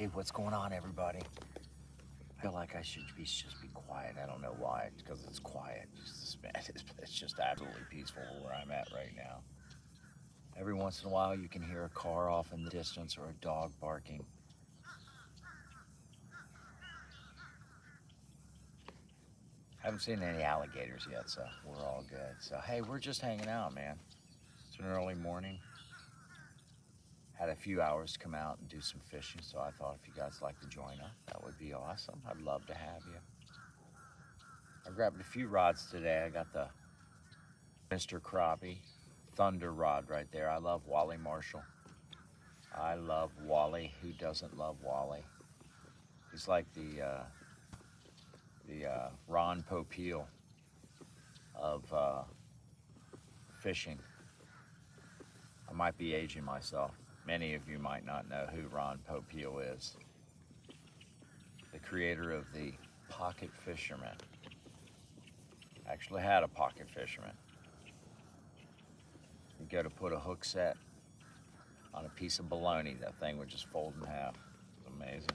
Hey, what's going on, everybody? I feel like I should just be quiet. I don't know why, because it's quiet. It's just absolutely peaceful where I'm at right now. Every once in a while, you can hear a car off in the distance or a dog barking. Haven't seen any alligators yet, so we're all good. So, hey, we're just hanging out, man. It's an early morning. Had a few hours to come out and do some fishing, so I thought if you guys like to join us, that would be awesome. I'd love to have you. I grabbed a few rods today. I got the Mr. Crappie Thunder Rod right there. I love Wally Marshall. I love Wally. Who doesn't love Wally? He's like the Ron Popeil of fishing. I might be aging myself. Many of you might not know who Ron Popeil is. The creator of the pocket fisherman. Actually had a pocket fisherman. You go to put a hook set on a piece of bologna, that thing would just fold in half. It's amazing.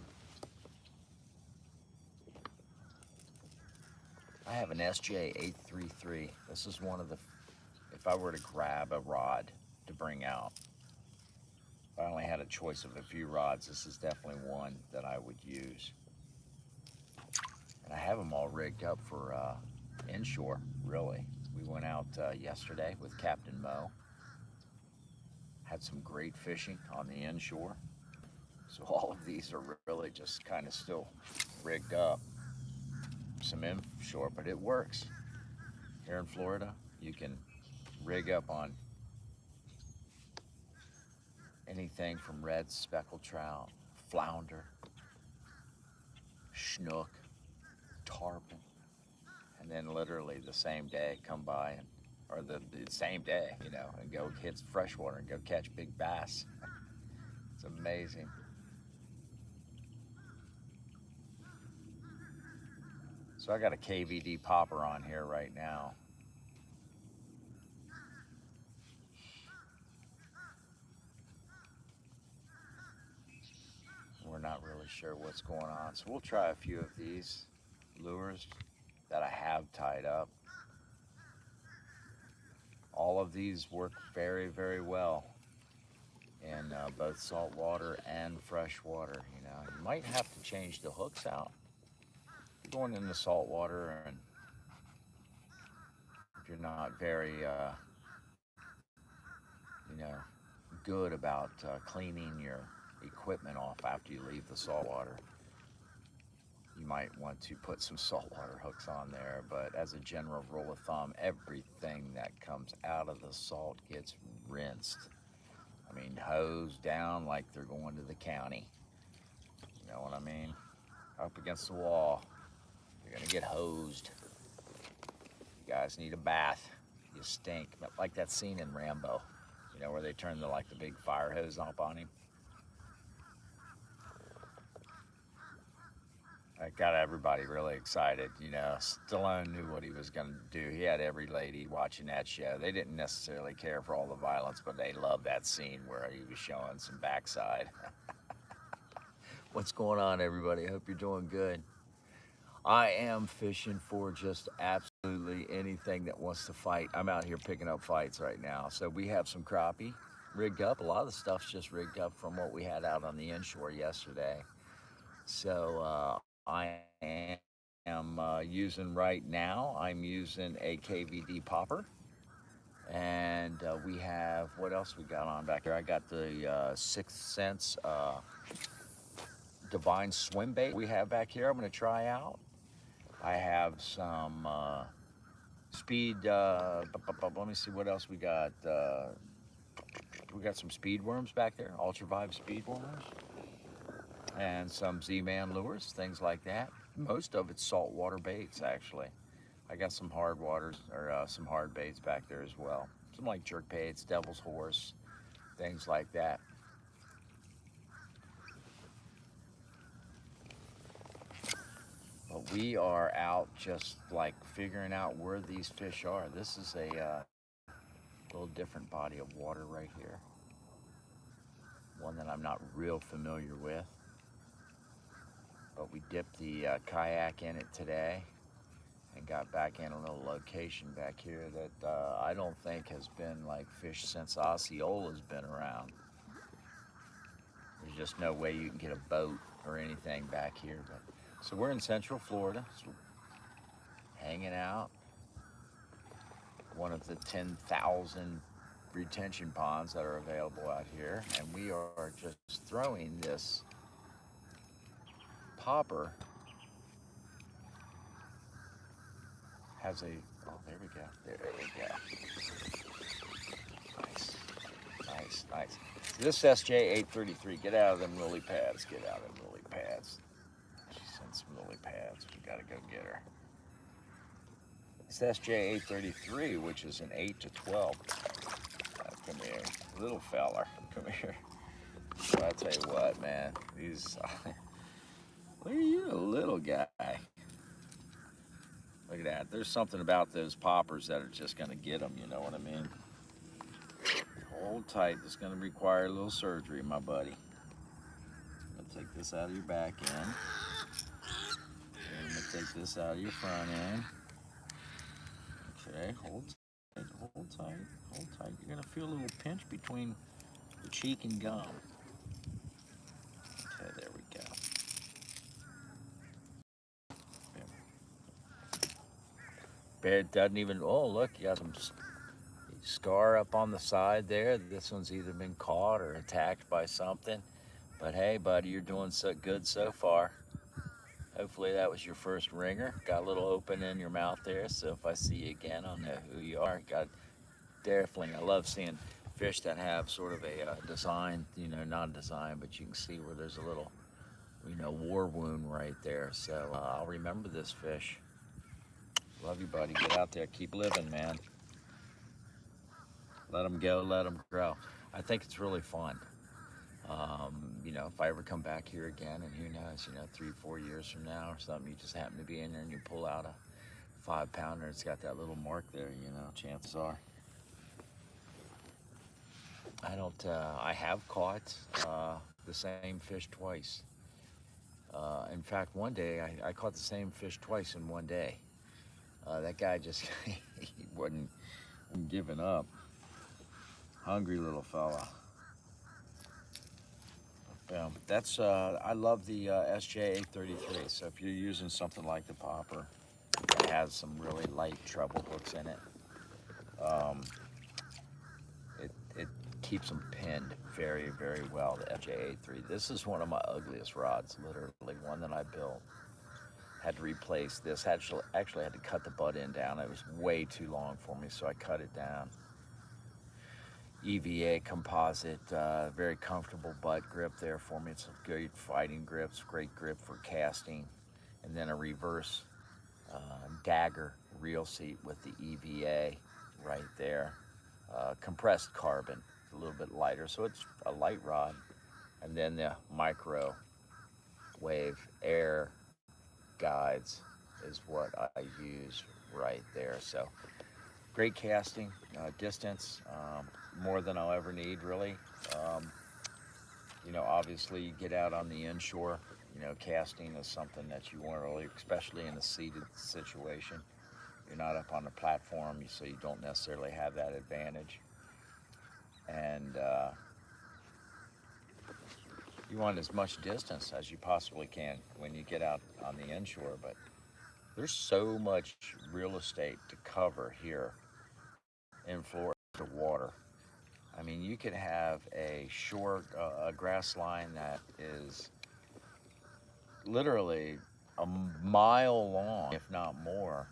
I have an SJ833. This is one of the, if I were to grab a rod to bring out, if I only had a choice of a few rods, this is definitely one that I would use. And I have them all rigged up for inshore, really. We went out yesterday with Captain Mo. Had some great fishing on the inshore. So all of these are really just kind of still rigged up. Some inshore, but it works. Here in Florida, you can rig up on anything from red speckled trout, flounder, snook, tarpon, and then literally the same day come by and, or the same day, and go hit freshwater and go catch big bass. It's amazing. So I got a KVD popper on here right now. We're not really sure what's going on. So we'll try a few of these lures that I have tied up. All of these work very, very well in both salt water and fresh water. You might have to change the hooks out. Going into salt water, and if you're not very, you know, good about cleaning your equipment off after you leave the salt water, you might want to put some saltwater hooks on there. But as a general rule of thumb, everything that comes out of the salt gets rinsed. I mean, hosed down like they're going to the county. You know what I mean? Up against the wall. You're gonna get hosed. You guys need a bath. You stink. Like that scene in Rambo, where they turn the big fire hose up on him. That got everybody really excited. Stallone knew what he was going to do. He had every lady watching that show. They didn't necessarily care for all the violence, but they loved that scene where he was showing some backside. What's going on, everybody? Hope you're doing good. I am fishing for just absolutely anything that wants to fight. I'm out here picking up fights right now. So we have some crappie rigged up. A lot of the stuff's just rigged up from what we had out on the inshore yesterday. So I am using right now, I'm using a KVD popper. And we have, what else we got on back here? I got the Sixth Sense Divine Swim Bait we have back here. I'm going to try out. I have some speed, let me see what else we got. We got some speed worms back there, Ultra Vibe speed worms. And some Z-Man lures, things like that. Most of it's saltwater baits, actually. I got some hard waters, or some hard baits back there as well. Some like jerk baits, devil's horse, things like that. But we are out just figuring out where these fish are. This is a little different body of water right here. One that I'm not real familiar with. dipped the kayak in it today and got back in a little location back here that I don't think has been like fished since Osceola's been around. There's just no way you can get a boat or anything back here. But so we're in Central Florida, so hanging out. One of the 10,000 retention ponds that are available out here, and we are just throwing this popper. Has a, oh, there we go, there we go. Nice, nice, nice. This SJ833, get out of them lily pads, get out of them lily pads. She sent some lily pads, we gotta go get her. It's SJ833, which is an 8 to 12. Come here, little fella, come here. So I tell you what, man, these, look at you, little guy. Look at that, there's something about those poppers that are just gonna get them, you know what I mean? Hold tight, it's gonna require a little surgery, my buddy. I'm gonna take this out of your back end. I'm gonna take this out of your front end. Okay, hold tight, hold tight, hold tight. You're gonna feel a little pinch between the cheek and gum. Okay, there we go. Bear doesn't even, oh look, you got some scar up on the side there. This one's either been caught or attacked by something. But hey, buddy, you're doing so good so far. Hopefully that was your first ringer. Got a little open in your mouth there, so if I see you again, I'll know who you are. Got definitely, I love seeing fish that have sort of a design, you know, not a design, but you can see where there's a little, you know, war wound right there. So I'll remember this fish. Love you, buddy. Get out there, keep living, man. Let them go, let them grow. I think it's really fun. You know, if I ever come back here again, and who knows, you know, 3-4 years from now or something, you just happen to be in there and you pull out a 5-pounder, it's got that little mark there, you know, chances are. I have caught the same fish twice. In fact, one day, I caught the same fish twice in one day. That guy just, he wasn't giving up. Hungry little fella. That's I love the SJ833. So if you're using something like the popper, it has some really light treble hooks in it. It keeps them pinned very, very well. The SJ833. This is one of my ugliest rods, literally one that I built. Had to replace this. Actually had to cut the butt end down. It was way too long for me, so I cut it down. EVA composite, very comfortable butt grip there for me. It's a great fighting grip, it's a great grip for casting. And then a reverse dagger reel seat with the EVA right there. Compressed carbon, a little bit lighter, so it's a light rod. And then the micro wave air guides is what I use right there. So great casting, distance, more than I'll ever need, really. You know, obviously you get out on the inshore, you know, casting is something that you want really, especially in a seated situation. You're not up on the platform, so you don't necessarily have that advantage. And you want as much distance as you possibly can when you get out on the inshore, but there's so much real estate to cover here in Florida, the water. I mean, you could have a short grass line that is literally a mile long, if not more.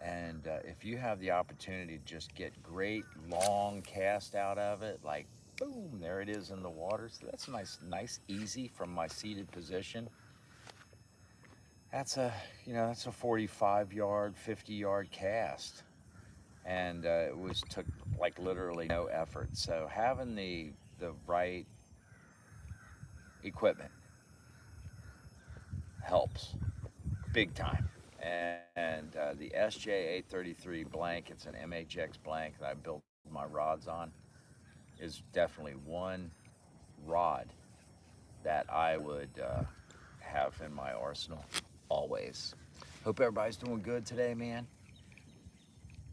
And if you have the opportunity to just get great long cast out of it, like boom, there it is in the water. So that's nice, easy from my seated position. That's a, you know, that's a 45-yard, 50-yard cast. And took like literally no effort. So having the right equipment helps big time. And the SJ833 blank, it's an MHX blank that I built my rods on, is definitely one rod that I would have stuff in my arsenal, always. Hope everybody's doing good today, man.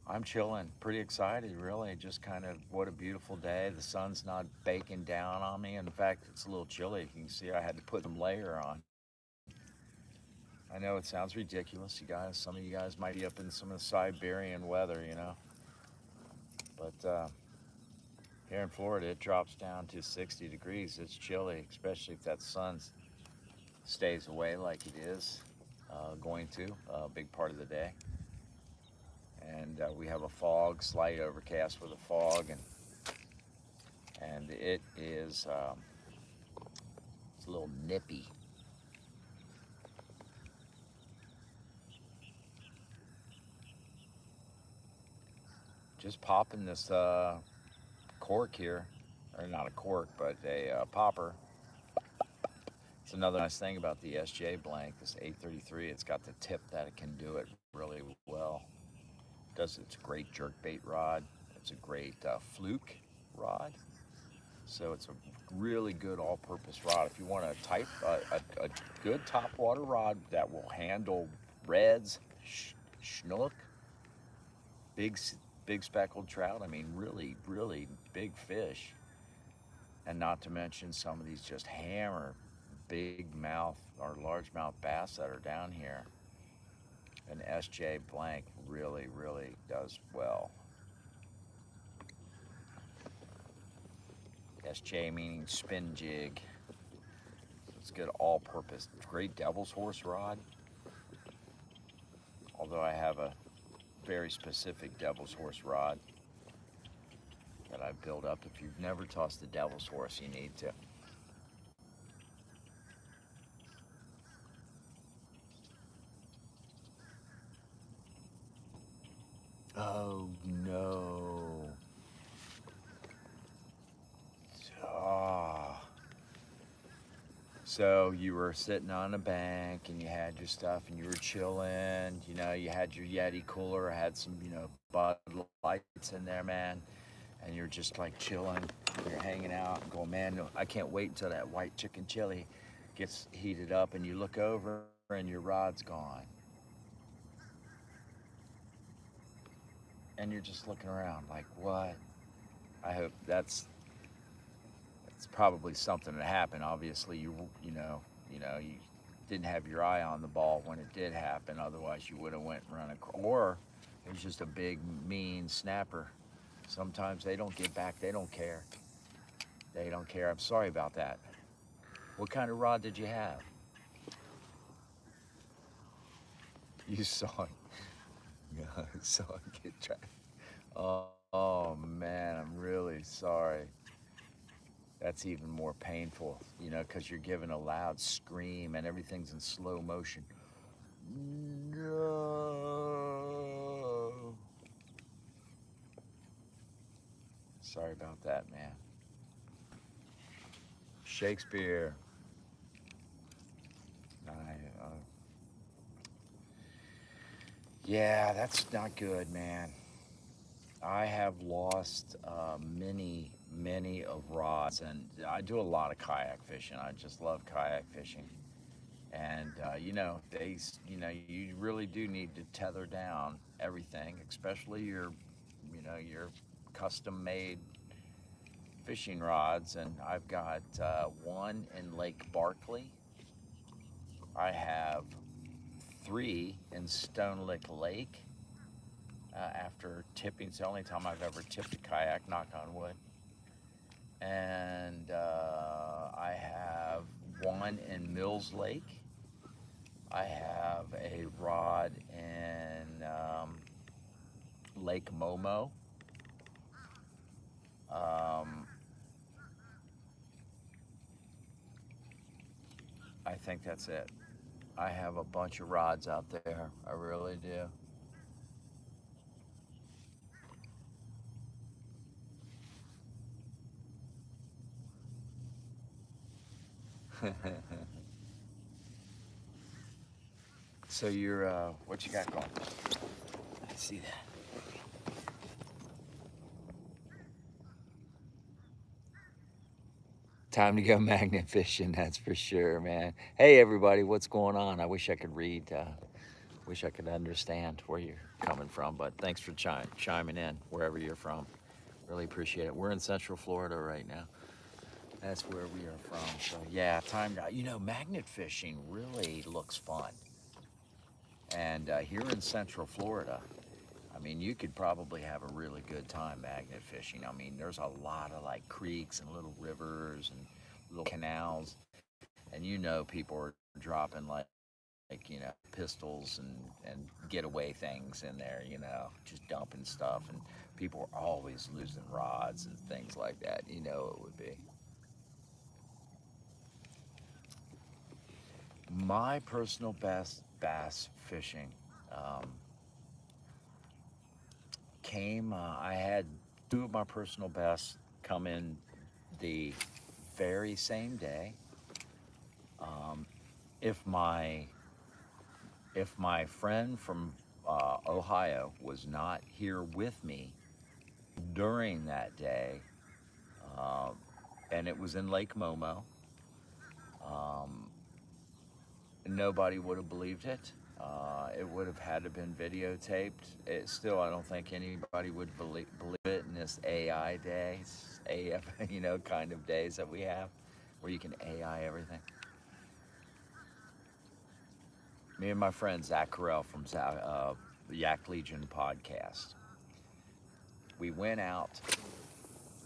I'm chilling, pretty excited, really. Just kind of what a beautiful day. The sun's not baking down on me. In fact, it's a little chilly. You can see I had to put some layer on. I know it sounds ridiculous, you guys. Some of you guys might be up in some of the Siberian weather, you know. But here in Florida, it drops down to 60 degrees. It's chilly, especially if that sun stays away like it is going to a big part of the day. And we have a fog, slight overcast with a fog, and it is it's a little nippy. Just popping this cork here, or not a cork, but a popper. It's another nice thing about the SJ blank, this 833. It's got the tip that it can do it really well. It's a great jerkbait rod. It's a great fluke rod. So it's a really good all-purpose rod. If you want a good topwater rod that will handle reds, schnook, big speckled trout. I mean, really, really big fish. And not to mention some of these just hammer big mouth or largemouth bass that are down here. An SJ blank really, really does well. SJ meaning spin jig. It's good all-purpose. Great devil's horse rod. Although I have a very specific devil's horse rod that I built up. If you've never tossed the devil's horse, you need to. Oh no. Ah. So you were sitting on a bank and you had your stuff and you were chilling, you know, you had your Yeti cooler, had some, you know, Bud Lights in there, man. And you're just like chilling, you're hanging out and going, man, no, I can't wait until that white chicken chili gets heated up, and you look over and your rod's gone. And you're just looking around like, what? I hope it's probably something that happened. Obviously, you didn't have your eye on the ball when it did happen. Otherwise, you would have went and run across. Or it was just a big, mean snapper. Sometimes they don't get back. They don't care. They don't care. I'm sorry about that. What kind of rod did you have? You saw it. Yeah, I saw it get trapped. Oh man, I'm really sorry. That's even more painful, you know, because you're giving a loud scream and everything's in slow motion. No. Sorry about that, man. Shakespeare. Yeah, that's not good, man. I have lost many of rods, and I do a lot of kayak fishing. I just love kayak fishing. And you really do need to tether down everything, especially your custom-made fishing rods. And I've got one in Lake Barkley. I have 3 in Stone Lick Lake. After tipping, it's the only time I've ever tipped a kayak, knock on wood. And I have 1 in Mills Lake. I have a rod in Lake Momo. I think that's it. I have a bunch of rods out there. I really do. So you're, what you got going? Let's see that. Time to go magnet fishing, that's for sure, man. Hey, everybody, what's going on? I wish I could read, wish I could understand where you're coming from, but thanks for chiming in wherever you're from. Really appreciate it. We're in Central Florida right now. That's where we are from. So, yeah, magnet fishing really looks fun. And here in Central Florida, I mean, you could probably have a really good time magnet fishing. I mean, there's a lot of like creeks and little rivers and little canals, and people are dropping pistols and getaway things in there, just dumping stuff, and people are always losing rods and things like that. It would be. My personal best bass fishing um, I had two of my personal bests come in the very same day. Um, if my friend from Ohio was not here with me during that day, um, and it was in Lake Momo, um, nobody would have believed it. It would have had to been videotaped. Still, I don't think anybody would believe it in this AI days, AF, kind of days that we have, where you can AI everything. Me and my friend Zach Carell from the Yak Legion podcast, we went out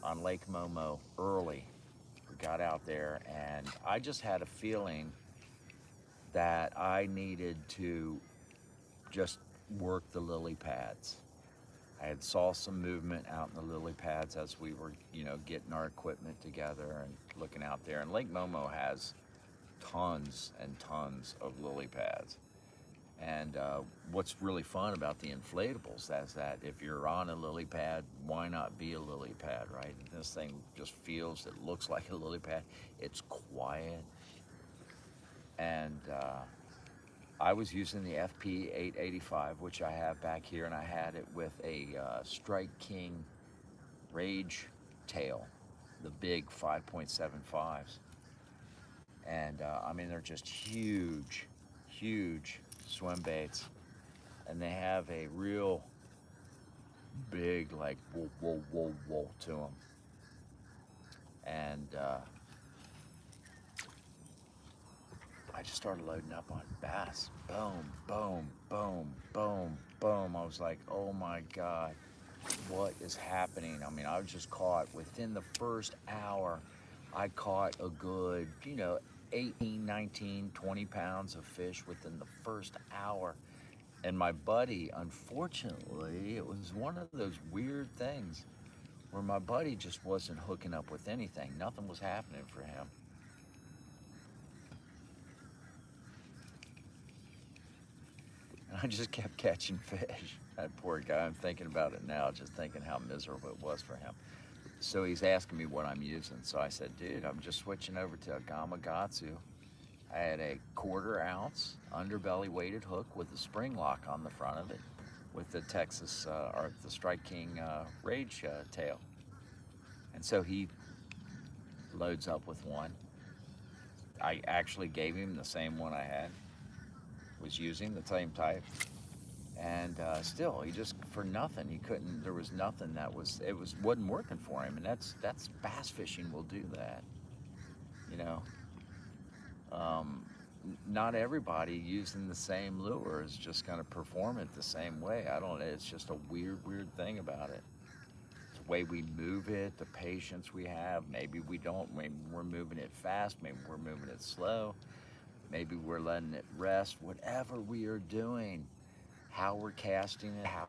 on Lake Momo early. We got out there, and I just had a feeling that I needed to just work the lily pads. I had saw some movement out in the lily pads as we were, getting our equipment together and looking out there. And Lake Momo has tons and tons of lily pads. And what's really fun about the inflatables is that if you're on a lily pad, why not be a lily pad, right? This thing just feels, it looks like a lily pad. It's quiet. And I was using the FP 885, which I have back here, and I had it with a Strike King Rage tail, the big 5.75s. And I mean, they're just huge, huge swim baits. And they have a real big, like, whoa, whoa, whoa, whoa to them. And I just started loading up on bass. Boom, boom, boom, boom, boom. I was like, oh my God, what is happening? I mean, I was just caught within the first hour. I caught a good, 18, 19, 20 pounds of fish within the first hour. And my buddy, unfortunately, it was one of those weird things where my buddy just wasn't hooking up with anything. Nothing was happening for him. And I just kept catching fish. That poor guy, I'm thinking about it now, just thinking how miserable it was for him. So he's asking me what I'm using. So I said, dude, I'm just switching over to a Gamakatsu. I had a 1/4 ounce underbelly weighted hook with a spring lock on the front of it with the Texas, or the Strike King Rage tail. And so he loads up with one. I actually gave him the same one I had, was using the same type. And still, he just, for nothing, he couldn't, there was nothing that wasn't working for him. And that's bass fishing will do that, you know. Um, Not everybody using the same lure is just going to perform it the same way. I don't, it's just a weird thing about it. The way we move it, the patience we have. Maybe we don't, maybe we're moving it fast, maybe we're moving it slow, maybe we're letting it rest. Whatever we are doing, how we're casting it, how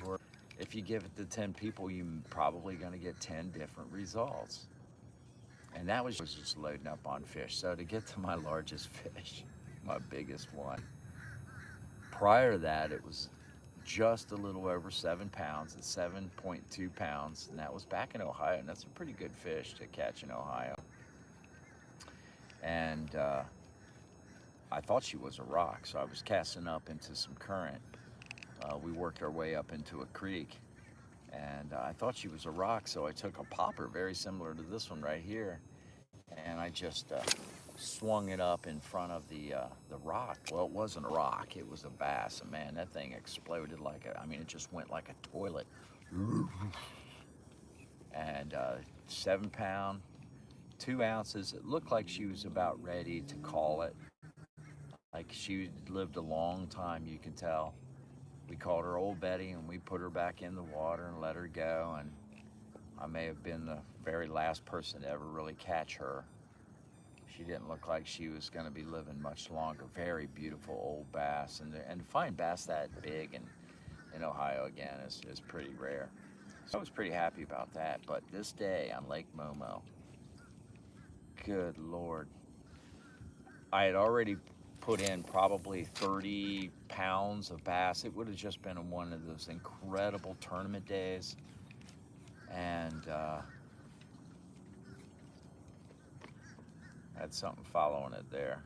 we're, if you give it to 10 people, you're probably going to get 10 different results. And that was just loading up on fish. So to get to my largest fish, my biggest one, prior to that, it was just a little over 7 pounds, at 7.2 pounds. And that was back in Ohio. And that's a pretty good fish to catch in Ohio. And I thought she was a rock. So I was casting up into some current. We worked our way up into a creek. And I thought she was a rock, so I took a popper very similar to this one right here, and I just swung it up in front of the rock. Well, it wasn't a rock; it was a bass. And man, that thing exploded like a. I mean, it just went like a toilet. And 7 pound, 2 ounces. It looked like she was about ready to call it. Like she lived a long time, you can tell. We called her Old Betty, and we put her back in the water and let her go. And I may have been the very last person to ever really catch her. She didn't look like she was going to be living much longer. Very beautiful old bass, and to find bass that big in Ohio again is pretty rare. So I was pretty happy about that. But this day on Lake Momo, good Lord, I had already put in probably 30 pounds of bass. It would have just been one of those incredible tournament days. And had something following it there.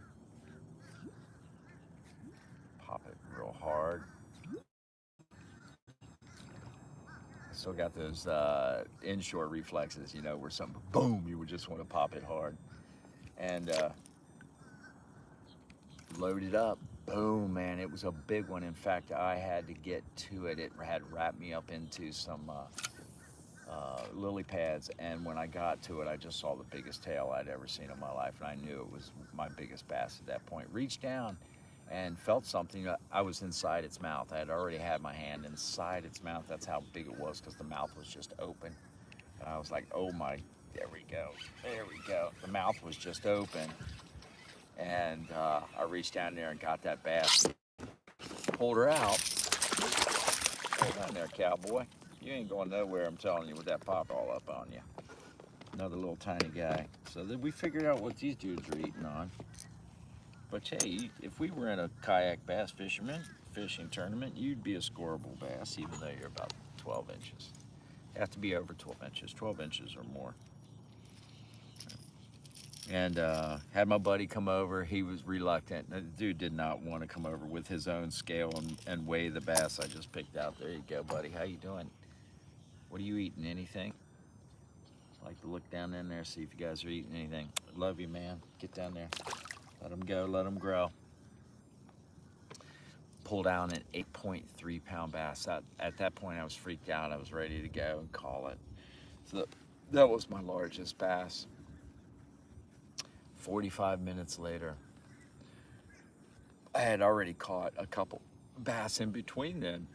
Pop it real hard. Still got those inshore reflexes, you know, where something boom, you would just want to pop it hard. And load it up. Boom, man, it was a big one. In fact, I had to get to it. It had wrapped me up into some lily pads, and when I got to it, I just saw the biggest tail I'd ever seen in my life, and I knew it was my biggest bass at that point. Reached down and felt something. I was inside its mouth. I had already had my hand inside its mouth. That's how big it was, because the mouth was just open. And I was like, oh my, there we go. There we go. The mouth was just open. And I reached down there and got that bass. Pulled her out. Hold on there, cowboy. You ain't going nowhere, I'm telling you, with that pop all up on you. Another little tiny guy. So then we figured out what these dudes are eating on. But hey, if we were in a kayak bass fishing tournament, you'd be a scoreable bass, even though you're about 12 inches. You have to be over 12 inches or more. And had my buddy come over. He was reluctant. The dude did not want to come over with his own scale and weigh the bass I just picked out. There you go, buddy. How you doing? What are you eating? Anything? Like to look down in there, see if you guys are eating anything. Love you, man. Get down there. Let them go. Let them grow. Pulled down an 8.3 pound bass. At that point, I was freaked out. I was ready to go and call it. So that was my largest bass. 45 minutes later, I had already caught a couple bass in between then.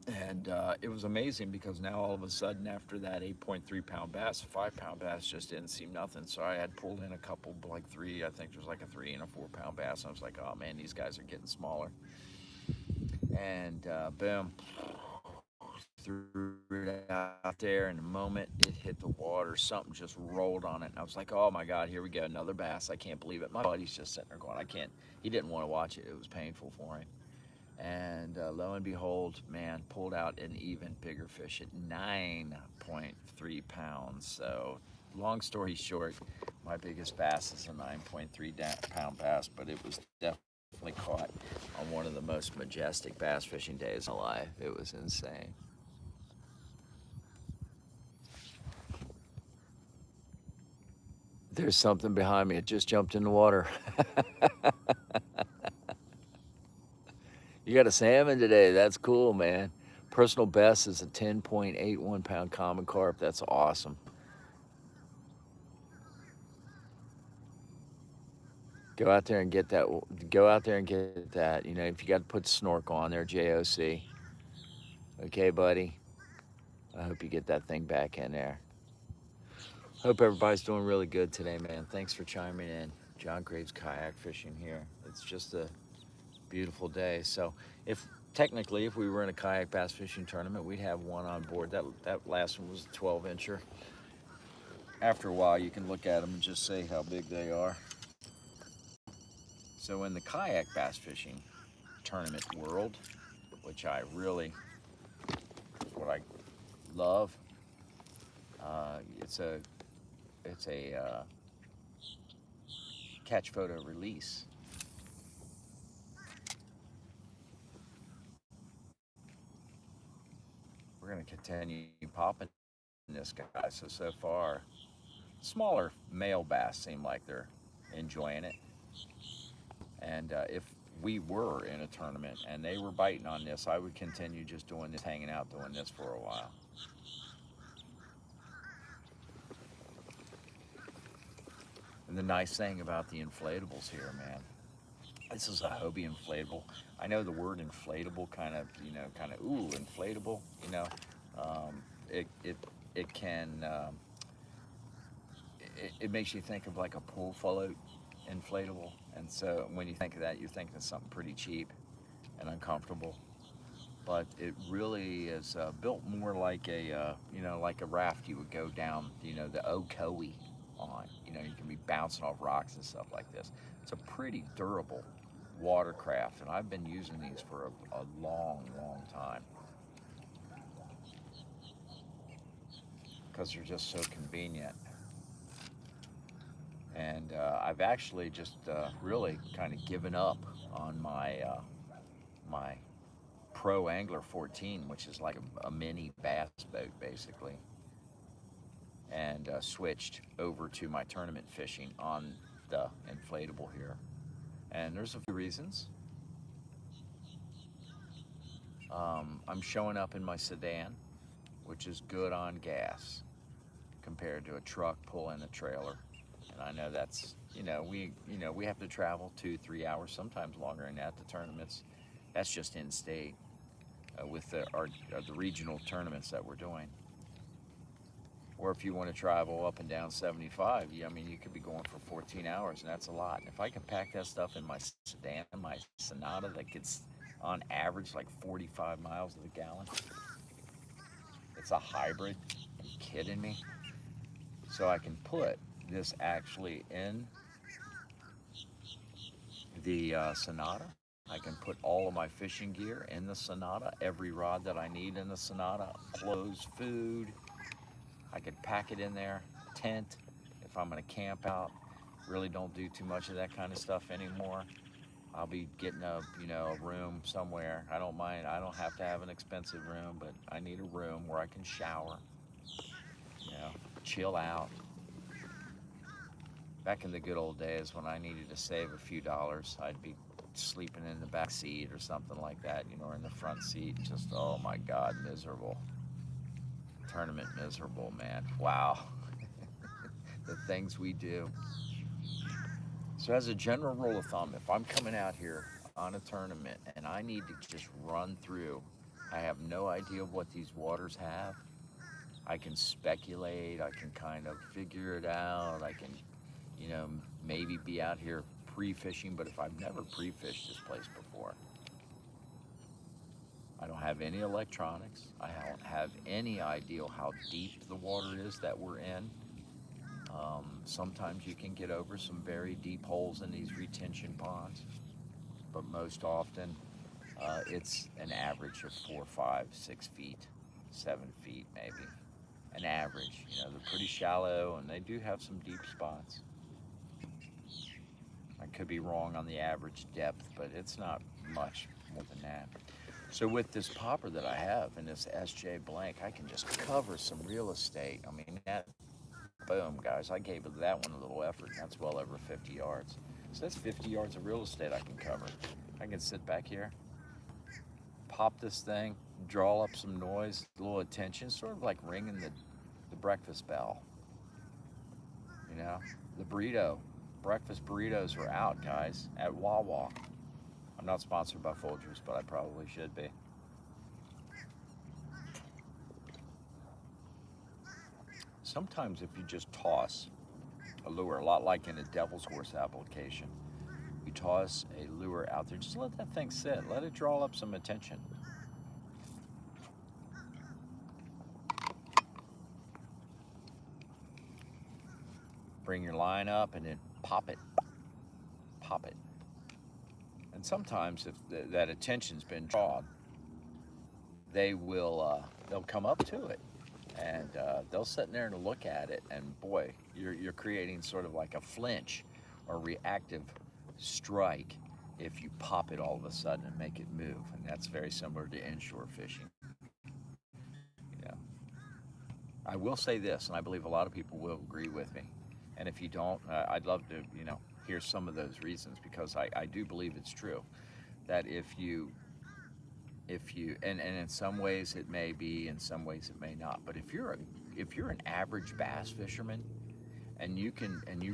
And it was amazing, because now all of a sudden, after that 8.3 pound bass, 5 pound bass just didn't seem nothing. So I had pulled in a couple, like three, I think there's like a 3 and a 4 pound bass. And I was like, oh man, these guys are getting smaller. And boom, threw it out there. And the moment it hit the water, something just rolled on it. And I was like, oh my God, here we go, another bass. I can't believe it. My buddy's just sitting there going, I can't. He didn't want to watch it. It was painful for him. And lo and behold, man, pulled out an even bigger fish at 9.3 pounds. So long story short, my biggest bass is a 9.3 pound bass, but it was definitely caught on one of the most majestic bass fishing days of my life. It was insane. There's something behind me. It just jumped in the water. You got a salmon today. That's cool, man. Personal best is a 10.81 pound common carp. That's awesome. Go out there and get that. Go out there and get that. You know, if you got to put snorkel on there, JOC. Okay, buddy. I hope you get that thing back in there. Hope everybody's doing really good today, man. Thanks for chiming in. John Graves kayak fishing here. It's just a beautiful day. So if we were in a kayak bass fishing tournament, we'd have one on board. That last one was a 12-incher. After a while, you can look at them and just say how big they are. So in the kayak bass fishing tournament world, which I really, what I love, it's a catch photo release. We're going to continue popping this guy. So far, smaller male bass seem like they're enjoying it. And if we were in a tournament and they were biting on this, I would continue just doing this, hanging out doing this for a while. And the nice thing about the inflatables here, man, this is a Hobie inflatable. I know the word inflatable kind of, ooh, inflatable, um, it, it, it can, it makes you think of like a pool float inflatable. And so when you think of that, you're thinking of something pretty cheap and uncomfortable. But it really is built more like like a raft you would go down, the Ocoee on. You can be bouncing off rocks and stuff like this. It's a pretty durable watercraft, and I've been using these for a long, long time because they're just so convenient. And I've actually just really kind of given up on my Pro Angler 14, which is like a mini bass boat basically, and switched over to my tournament fishing on the inflatable here. And there's a few reasons. I'm showing up in my sedan, which is good on gas compared to a truck pulling a trailer. And I know that's we have to travel 2-3 hours, sometimes longer than that, to tournaments. That's just in state with the regional tournaments that we're doing. Or if you want to travel up and down 75, you could be going for 14 hours, and that's a lot. And if I can pack that stuff in my sedan, my Sonata, that gets on average like 45 miles to the gallon. It's a hybrid. Are you kidding me? So I can put this actually in the Sonata. I can put all of my fishing gear in the Sonata, every rod that I need in the Sonata, clothes, food. I could pack it in there, tent, if I'm gonna camp out. Really don't do too much of that kind of stuff anymore. I'll be getting a room somewhere. I don't mind. I don't have to have an expensive room, but I need a room where I can shower, chill out. Back in the good old days when I needed to save a few dollars, I'd be sleeping in the back seat or something like that, or in the front seat. Just, oh my God, miserable. Tournament miserable, man. Wow. The things we do. So as a general rule of thumb, if I'm coming out here on a tournament and I need to just run through, I have no idea what these waters have. I can speculate, I can kind of figure it out, I can, maybe be out here pre-fishing, but if I've never pre-fished this place before, I don't have any electronics, I don't have any idea how deep the water is that we're in. Sometimes you can get over some very deep holes in these retention ponds, but most often it's an average of 4, 5, 6 feet, 7 feet maybe. An average, they're pretty shallow and they do have some deep spots. I could be wrong on the average depth, but it's not much more than that. So with this popper that I have and this SJ blank, I can just cover some real estate. That, boom, guys, I gave that one a little effort. That's well over 50 yards. So that's 50 yards of real estate I can cover. I can sit back here, pop this thing, draw up some noise, a little attention, sort of like ringing the breakfast bell. The breakfast burritos are out, guys, at Wawa. I'm not sponsored by Folgers, but I probably should be. Sometimes if you just toss a lure, a lot like in a devil's horse application, you toss a lure out there, just let that thing sit, let it draw up some attention. Bring your line up and then pop it. And sometimes if that attention's been drawn, they'll come up to it, and they'll sit in there and look at it, and boy, you're creating sort of like a flinch or reactive strike if you pop it all of a sudden and make it move. And that's very similar to inshore fishing. I will say this, and I believe a lot of people will agree with me. And if you don't, I'd love to, hear some of those reasons, because I do believe it's true that if you and in some ways it may be, in some ways it may not, but if you're an average bass fisherman, and you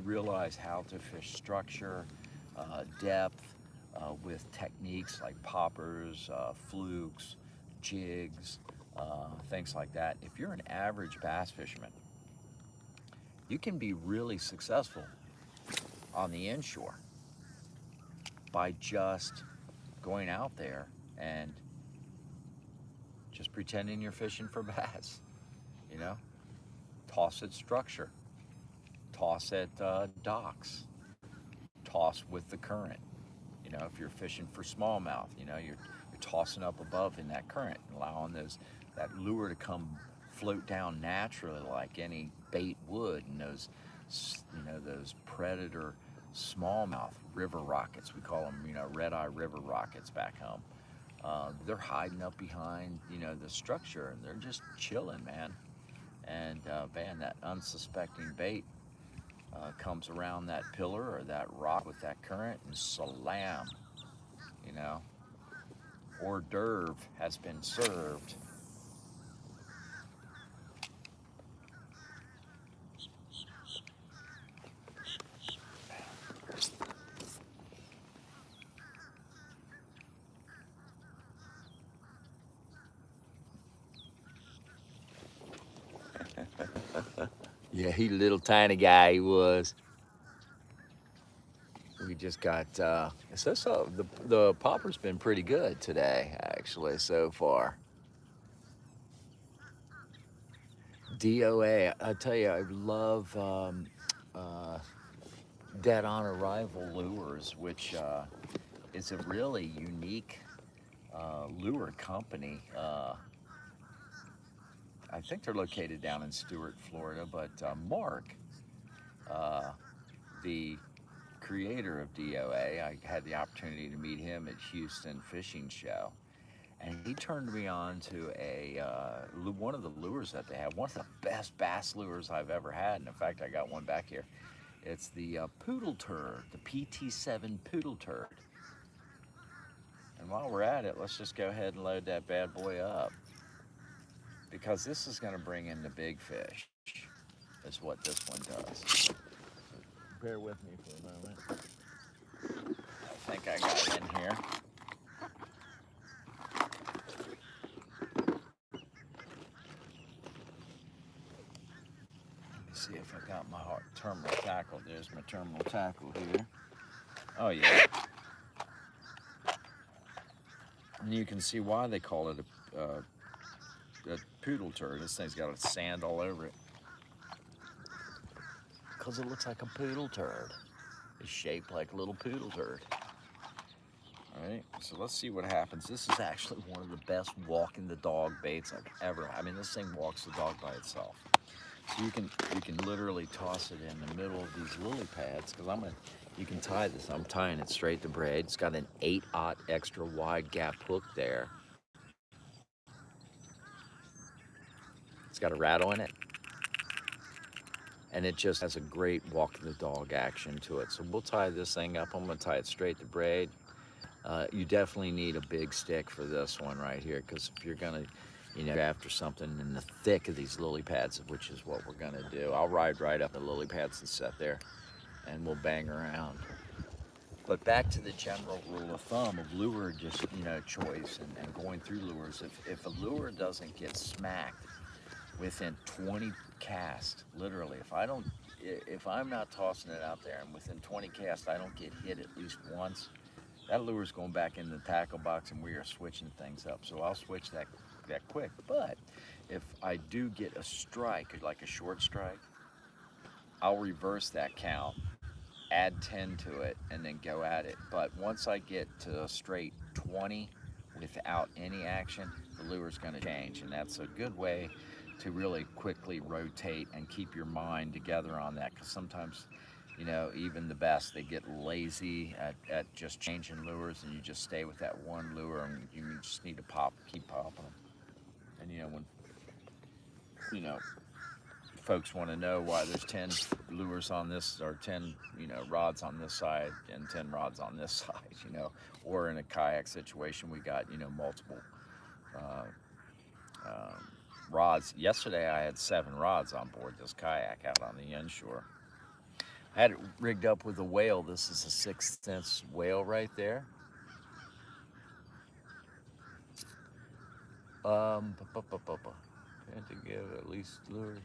realize how to fish structure, depth, with techniques like poppers, flukes, jigs, things like that. If you're an average bass fisherman, you can be really successful on the inshore by just going out there and just pretending you're fishing for bass. You know, toss at structure, toss at docks, toss with the current. If you're fishing for smallmouth, you're tossing up above in that current, allowing that lure to come float down naturally like any bait would, and those predator smallmouth river rockets, we call them, red-eye river rockets back home. They're hiding up behind, the structure, and they're just chilling, man. And man, that unsuspecting bait comes around that pillar or that rock with that current, and slam, you know, hors d'oeuvre has been served. Yeah, he little tiny guy he was. We just got the popper's been pretty good today, actually, so far. DOA, I tell you, I love dead on arrival lures, which is a really unique lure company. I think they're located down in Stuart, Florida, but Mark, uh, the creator of DOA, I had the opportunity to meet him at Houston Fishing Show, and he turned me on to one of the lures that they have, one of the best bass lures I've ever had. And in fact, I got one back here. It's the Poodle Turd, the PT7 Poodle Turd. And while we're at it, let's just go ahead and load that bad boy up, because this is going to bring in the big fish, is what this one does. Bear with me for a moment. I think I got it in here. Let me see if I got my terminal tackle. There's my terminal tackle here. Oh yeah. And you can see why they call it a poodle turd. This thing's got sand all over it, because it looks like a poodle turd. It's shaped like a little poodle turd. All right, so let's see what happens. This is actually one of the best walking the dog baits I've ever had. I mean, this thing walks the dog by itself. So you can literally toss it in the middle of these lily pads, because you can tie this. I'm tying it straight to braid. It's got an 8/0 extra wide gap hook there. It's got a rattle in it, and it just has a great walking the dog action to it. So we'll tie this thing up. I'm gonna tie it straight to braid. You definitely need a big stick for this one right here, because if you're gonna, after something in the thick of these lily pads, which is what we're gonna do, I'll ride right up the lily pads and set there, and we'll bang around. But back to the general rule of thumb of lure choice and going through lures. If a lure doesn't get smacked within 20 casts, literally, if I'm not tossing it out there and within 20 casts I don't get hit at least once, that lure's going back in the tackle box, and we are switching things up. So I'll switch that quick. But if I do get a strike, like a short strike, I'll reverse that count, add 10 to it, and then go at it. But once I get to a straight 20 without any action, the lure's going to change. And that's a good way to really quickly rotate and keep your mind together on that, because sometimes, even the best, they get lazy at just changing lures, and you just stay with that one lure, and you just need to keep popping them. And when folks want to know why there's 10 lures on this, or 10, rods on this side and 10 rods on this side. Or in a kayak situation, we got, multiple uh, um, rods. Yesterday I had 7 rods on board this kayak out on the inshore. I had it rigged up with a whale. This is a 6th-inch whale right there. And to give at least lure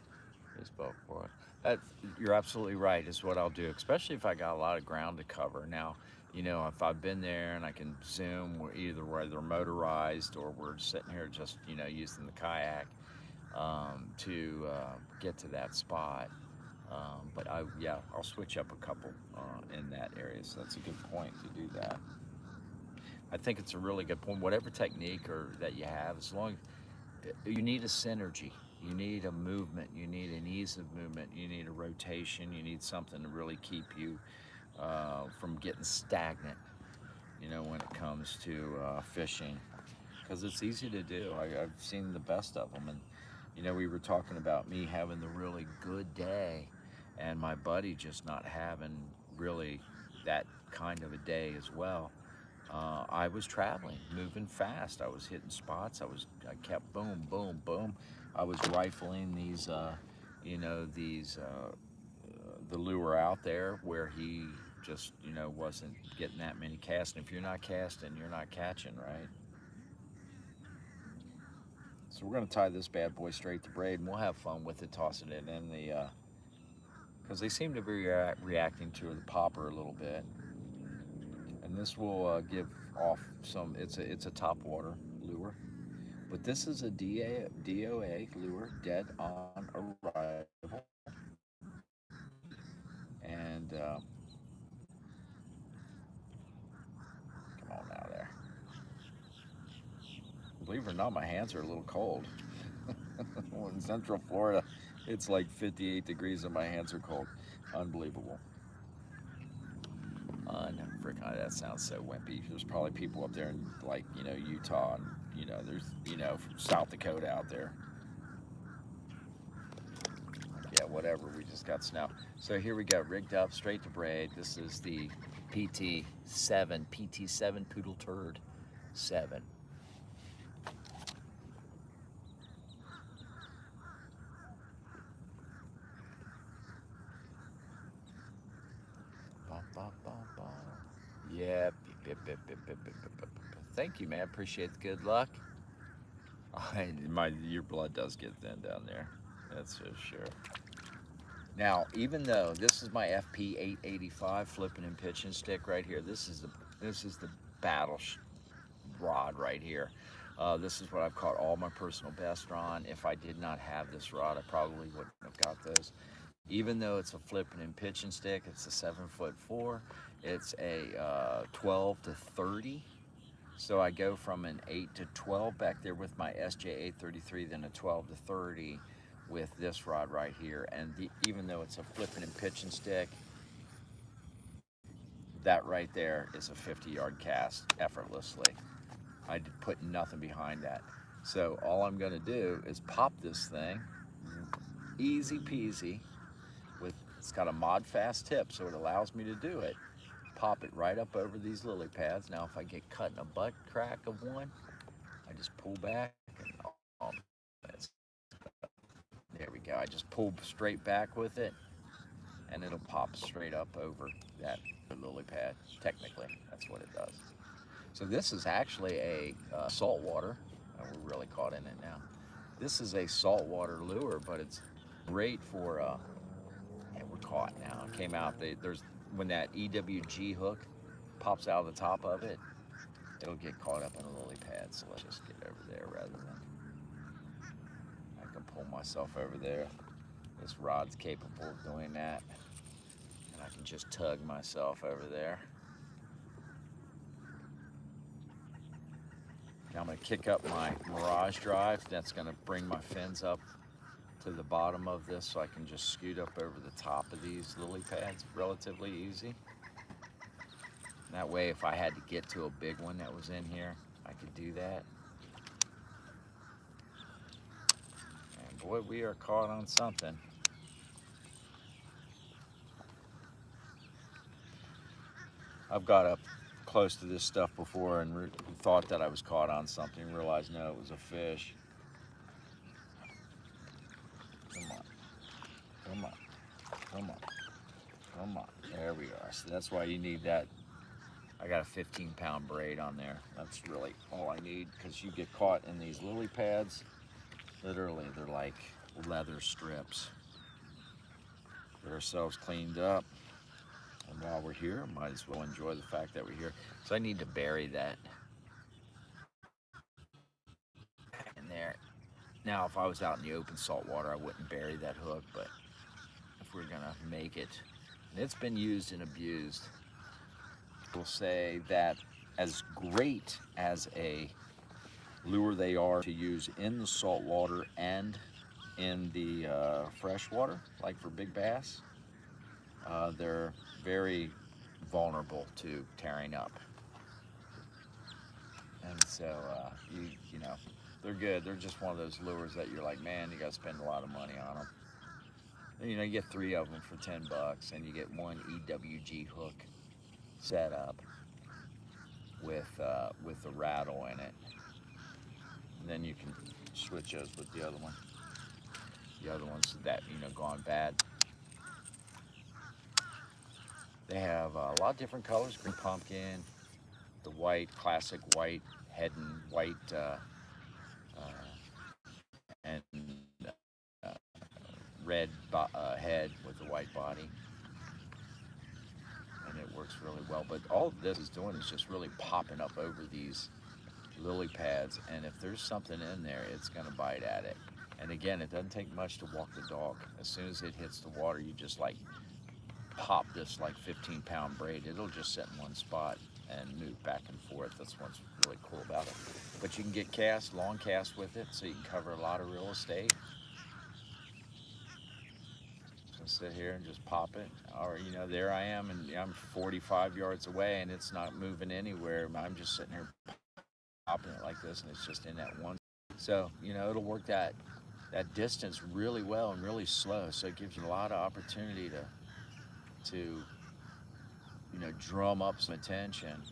this boat for it. You're absolutely right, is what I'll do, especially if I got a lot of ground to cover. Now, if I've been there and I can zoom, either where they're motorized or we're sitting here just, using the kayak to get to that spot. But I'll switch up a couple in that area. So that's a good point to do that. I think it's a really good point. Whatever technique or that you have, as long you need a synergy, you need a movement, you need an ease of movement, you need a rotation, you need something to really keep you from getting stagnant. When it comes to fishing, because it's easy to do. I've seen the best of them, and we were talking about me having the really good day, and my buddy just not having really that kind of a day as well. I was traveling, moving fast. I was hitting spots. I kept boom, boom, boom. I was rifling these, the lure out there where he just, wasn't getting that many casts. And if you're not casting, you're not catching, right? So we're going to tie this bad boy straight to braid, and we'll have fun with it, tossing it in the, because they seem to be reacting to the popper a little bit. And this will give off some, it's a top water lure. But this is a DOA lure, dead on arrival. And come on now there. Believe it or not, my hands are a little cold. In Central Florida, it's like 58 degrees and my hands are cold. Unbelievable. That sounds so wimpy. There's probably people up there in Utah, and there's from South Dakota out there. Yeah, whatever. We just got snow. So here we go, rigged up straight to braid. This is the PT7 Poodle Turd 7. Yep. Thank you, man. Appreciate the good luck. Your blood does get thin down there. That's for sure. Now, even though this is my FP 885 flipping and pitching stick right here, this is the battle rod right here. This is what I've caught all my personal best on. If I did not have this rod, I probably wouldn't have got those. Even though it's a flipping and pitching stick, it's a 7'4". It's a 12 to 30. So I go from an 8 to 12 back there with my SJ 833, then a 12 to 30 with this rod right here. And even though it's a flipping and pitching stick, that right there is a 50-yard cast effortlessly. I put nothing behind that. So all I'm going to do is pop this thing, easy peasy. It's got a mod fast tip, so it allows me to do it. Pop it right up over these lily pads. Now if I get cut in a butt crack of one, I just pull back and there we go. I just pull straight back with it and it'll pop straight up over that lily pad. Technically, that's what it does. So this is actually a saltwater. We're really caught in it now. This is a saltwater lure, but it's great for, we're caught now. It came out, when that EWG hook pops out of the top of it, it'll get caught up in a lily pad. So let's just get over there rather than, I can pull myself over there. This rod's capable of doing that. And I can just tug myself over there. Now I'm gonna kick up my Mirage drive. That's gonna bring my fins up to the bottom of this so I can just scoot up over the top of these lily pads relatively easy. That way if I had to get to a big one that was in here, I could do that. And boy, we are caught on something. I've got up close to this stuff before and thought that I was caught on something, realized no, it was a fish. Come on, come on, come on, come on. There we are. So that's why you need that. I got a 15-pound braid on there. That's really all I need, because you get caught in these lily pads. Literally, they're like leather strips. Get ourselves cleaned up. And while we're here, might as well enjoy the fact that we're here. So I need to bury that in there. Now, if I was out in the open salt water, I wouldn't bury that hook, but if we're gonna make it, and it's been used and abused, we'll say that as great as a lure they are to use in the salt water and in the fresh water, like for big bass, they're very vulnerable to tearing up. And so, you know, they're good. They're just one of those lures that you're like, man, you got to spend a lot of money on them. You know, you get 3 of them for $10, and you get one EWG hook set up with the rattle in it. And then you can switch those with the other one. The other ones that, you know, gone bad. They have a lot of different colors: green pumpkin, the white, classic white head and white and uh, red head with the white body, and it works really well. But all this is doing is just really popping up over these lily pads, and if there's something in there, it's going to bite at it. And again, it doesn't take much to walk the dog. As soon as it hits the water, you just like pop this like 15-pound braid. It'll just sit in one spot and move back and forth. That's what's really cool about it. But you can get cast, long cast with it, so you can cover a lot of real estate. So sit here and just pop it. Or, you know, there I am, and I'm 45 yards away, and it's not moving anywhere. I'm just sitting here popping it like this, and it's just in that one. So, you know, it'll work that distance really well and really slow. So it gives you a lot of opportunity to you know, drum up some attention.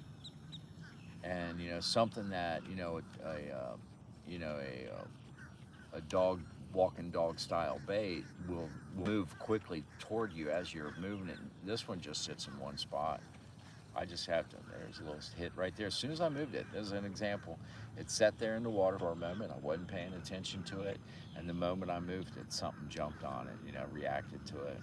And, you know, something that, you know, a dog, walking dog style bait will move quickly toward you as you're moving it. This one just sits in one spot. I just have to, there's a little hit right there. As soon as I moved it, as an example, it sat there in the water for a moment. I wasn't paying attention to it. And the moment I moved it, something jumped on it, you know, reacted to it.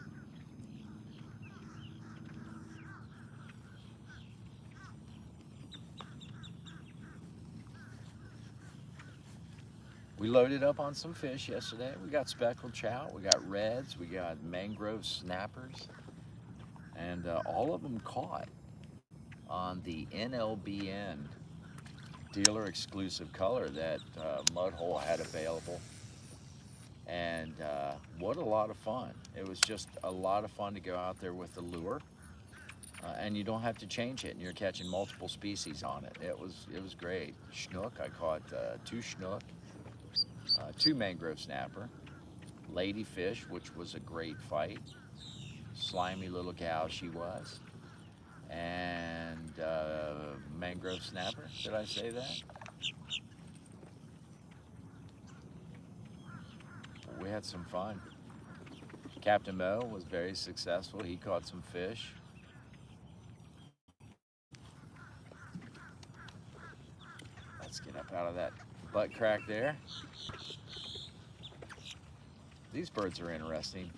We loaded up on some fish yesterday. We got speckled trout, we got reds, we got mangrove snappers, and all of them caught on the NLBN dealer exclusive color that Mudhole had available. And what a lot of fun. It was just a lot of fun to go out there with the lure. And you don't have to change it, and you're catching multiple species on it. It was great. Schnook, I caught 2 schnook, 2 mangrove snapper, ladyfish, which was a great fight. Slimy little gal she was. And mangrove snapper, did I say that? We had some fun. Captain Mo was very successful. He caught some fish. Let's get up out of that butt crack there. These birds are interesting.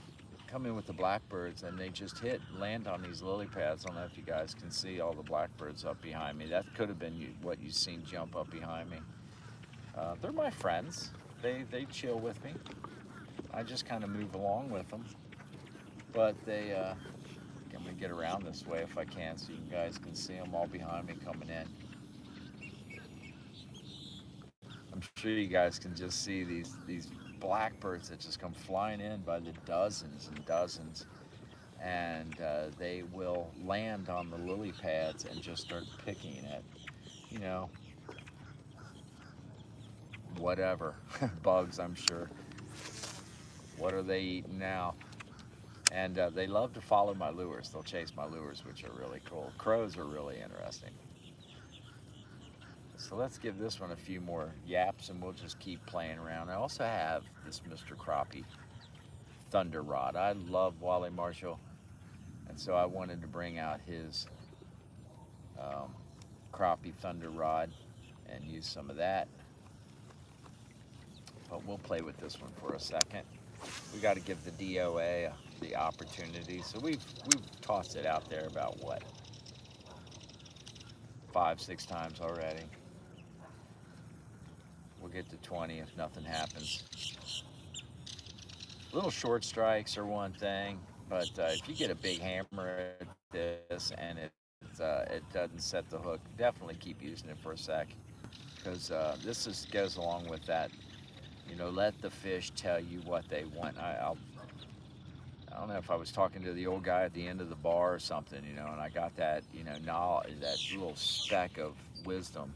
Come in with the blackbirds, and they just land on these lily pads. I don't know if you guys can see all the blackbirds up behind me. That could have been what you've seen jump up behind me. They're my friends. They chill with me. I just kind of move along with them. But I'm gonna get around this way if I can, so you guys can see them all behind me coming in. I'm sure you guys can just see these blackbirds that just come flying in by the dozens and dozens, and they will land on the lily pads and just start picking at, you know, whatever bugs, I'm sure. What are they eating now? And they love to follow my lures. They'll chase my lures, which are really cool. Crows are really interesting. So let's give this one a few more yaps and we'll just keep playing around. I also have this Mr. Crappie Thunder Rod. I love Wally Marshall, and so I wanted to bring out his um, Crappie Thunder Rod and use some of that. But we'll play with this one for a second. We got to give the DOA the opportunity. So we've tossed it out there about what, 5, 6 times already. We'll get to 20 if nothing happens. Little short strikes are one thing, but if you get a big hammer at this and it doesn't set the hook, definitely keep using it for a sec, because goes along with that. Let the fish tell you what they want. I don't know if I was talking to the old guy at the end of the bar or something, and I got that, knowledge, that little speck of wisdom.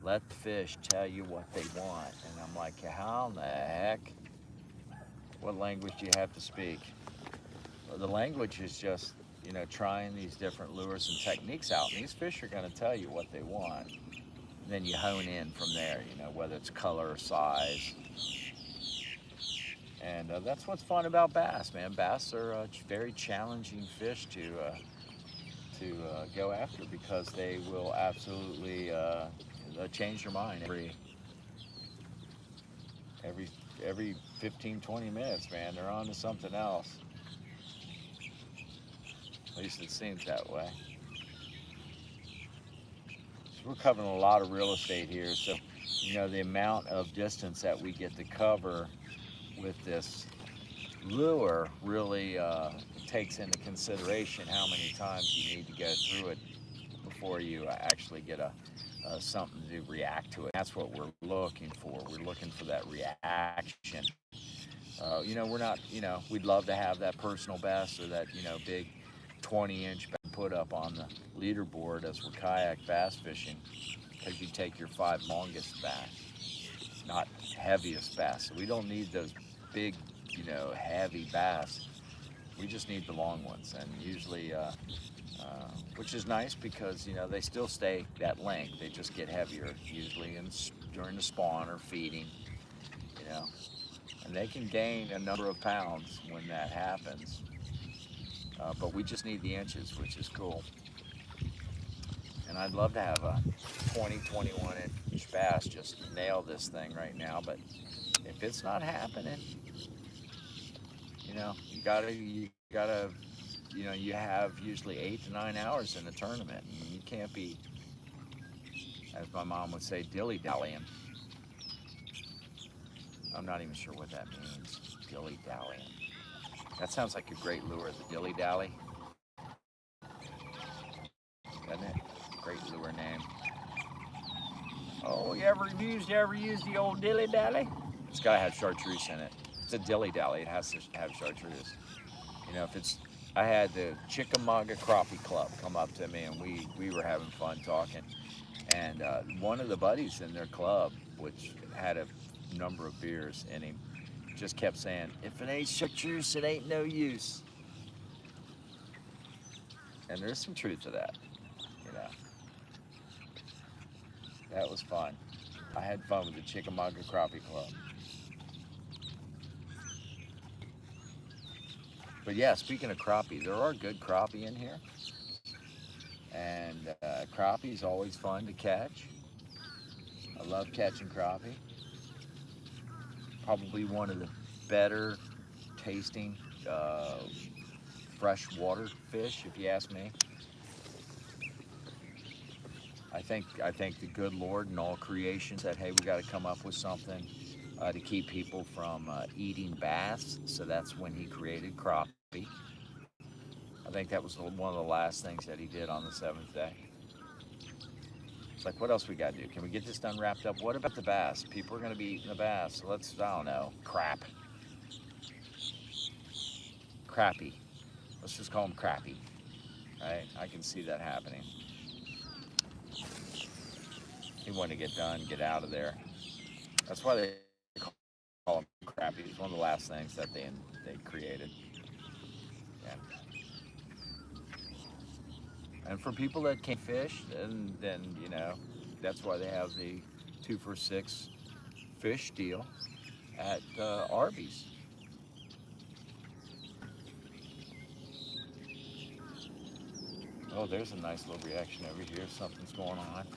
Let the fish tell you what they want. And I'm like, how in the heck? What language do you have to speak? Well, the language is just, trying these different lures and techniques out. And these fish are going to tell you what they want. And then you hone in from there, whether it's color or size. And that's what's fun about bass, man. Bass are very challenging fish to go after, because they will absolutely change your mind every every 15, 20 minutes, man. They're on to something else. At least it seems that way. So we're covering a lot of real estate here. So, the amount of distance that we get to cover with this lure really takes into consideration how many times you need to go through it before you actually get something to react to it. That's what we're looking for. We're looking for that reaction. We're not, we'd love to have that personal best or that, big 20-inch put up on the leaderboard as we're kayak bass fishing, because you take your 5 longest bass, not heaviest bass. So we don't need those big, heavy bass. We just need the long ones, and usually, which is nice because they still stay that length. They just get heavier usually during the spawn or feeding, and they can gain a number of pounds when that happens. But we just need the inches, which is cool. And I'd love to have a 20, 21-inch bass just nail this thing right now. But if it's not happening, you have usually 8 to 9 hours in the tournament. And you can't be, as my mom would say, dilly-dallying. I'm not even sure what that means, dilly-dallying. That sounds like a great lure, the dilly-dally. Doesn't it? Great lure name. Oh, you ever use the old dilly-dally? It's got to have chartreuse in it. It's a dilly-dally. It has to have chartreuse. I had the Chickamauga Crappie Club come up to me, and we were having fun talking. And one of the buddies in their club, which had a number of beers in him, just kept saying, if it ain't chartreuse, it ain't no use. And there's some truth to that, That was fun. I had fun with the Chickamauga Crappie Club. But yeah, speaking of crappie, there are good crappie in here. And crappie is always fun to catch. I love catching crappie. Probably one of the better tasting freshwater fish, if you ask me. I think the good Lord and all creation said, hey, we got to come up with something to keep people from eating bass. So that's when he created crappie. I think that was one of the last things that he did on the 7th day. It's like, what else we got to do? Can we get this done, wrapped up? What about the bass? People are going to be eating the bass. So let's, I don't know, Crappie. Let's just call him Crappie. Right? I can see that happening. He wanted to get done, get out of there. That's why they call him Crappie. It's one of the last things that they created. And, and for people that can't fish, then you know, that's why they have the 2 for $6 fish deal at Arby's. Oh, there's a nice little reaction over here. Something's going on.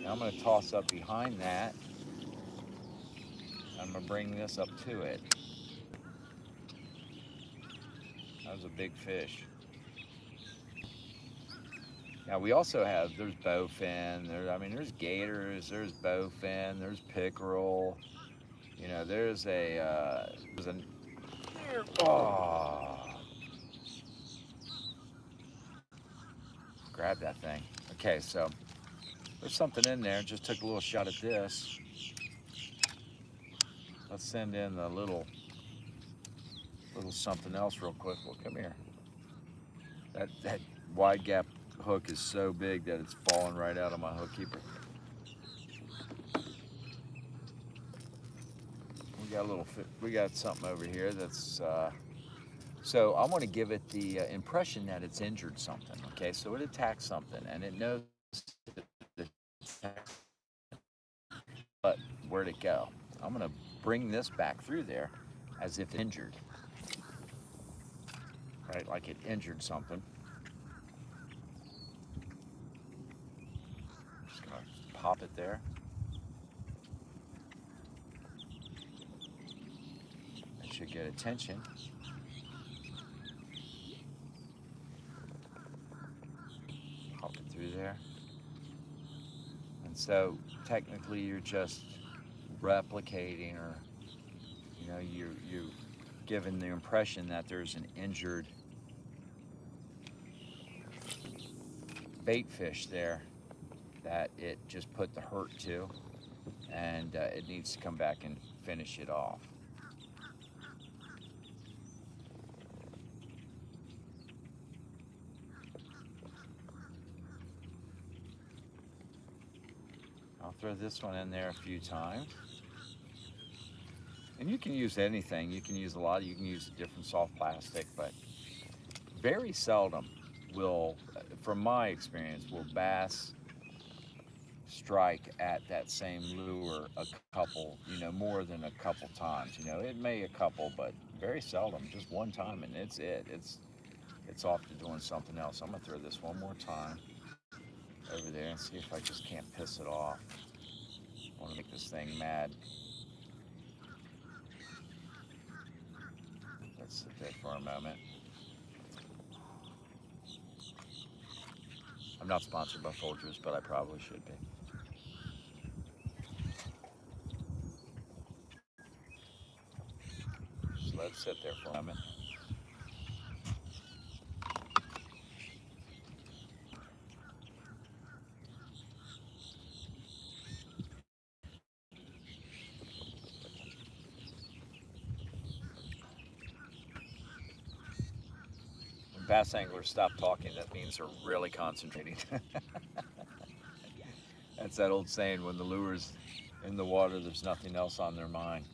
Now I'm going to toss up behind that. I'm going to bring this up to it. That was a big fish. Now we also have, there's bowfin, there's gators, there's bowfin, there's pickerel. You know, oh, grab that thing. Okay, so there's something in there. Just took a little shot at this. Let's send in the little something else real quick. Well, come here. That wide gap hook is so big that it's falling right out of my hook keeper. We got something over here that's. So I want to give it the impression that it's injured something. Okay, so it attacked something and it knows it attacked, but where'd it go? I'm going to bring this back through there as if injured. Right, like it injured something. Just gonna pop it there. It should get attention. Pop it through there. And so technically you're just replicating, or you know, you're given the impression that there's an injured bait fish there that it just put the hurt to, and it needs to come back and finish it off. I'll throw this one in there a few times. And you can use anything. You can use a lot. You can use a different soft plastic, but very seldom will, from my experience, will bass strike at that same lure a couple, you know, more than a couple times. You know, it may a couple, but very seldom, just one time, and it's it. It's off to doing something else. I'm gonna throw this one more time over there and see if I just can't piss it off. I want to make this thing mad. Let's sit there for a moment. I'm not sponsored by Folgers, but I probably should be. So let's sit there for a moment. When bass anglers stop talking, that means they're really concentrating. That's that old saying, when the lure's in the water, there's nothing else on their mind.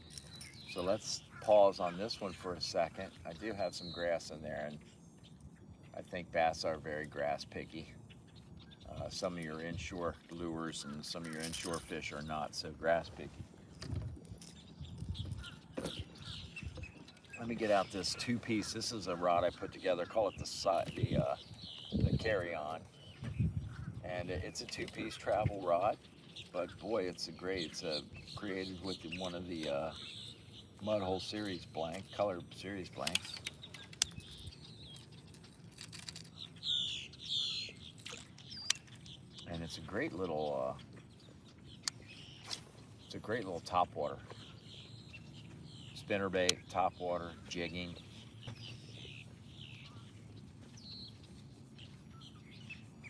So let's pause on this one for a second. I do have some grass in there, and I think bass are very grass picky. Some of your inshore lures and some of your inshore fish are not so grass picky. Let me get out this 2-piece. This is a rod I put together. Call it the carry-on, and it's a 2-piece travel rod. But boy, it's created with one of the Mud Hole Series color series blanks. And it's a great little topwater. Spinnerbait, topwater, jigging.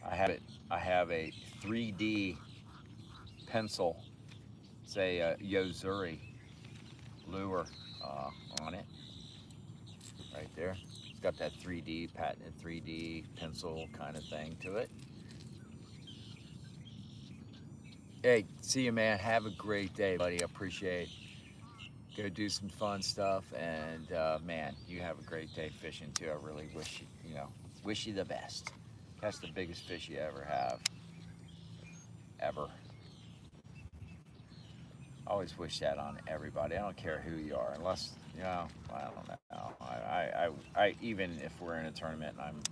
I have a 3D pencil, say a Yozuri lure on it, right there. It's got that 3D, patented 3D pencil kind of thing to it. Hey, see you, man. Have a great day, buddy. I appreciate it. go do some fun stuff, and man, you have a great day fishing too. I really wish wish you the best. Catch the biggest fish you ever have, ever. I always wish that on everybody. I don't care who you are, unless I don't know. I even if we're in a tournament and I'm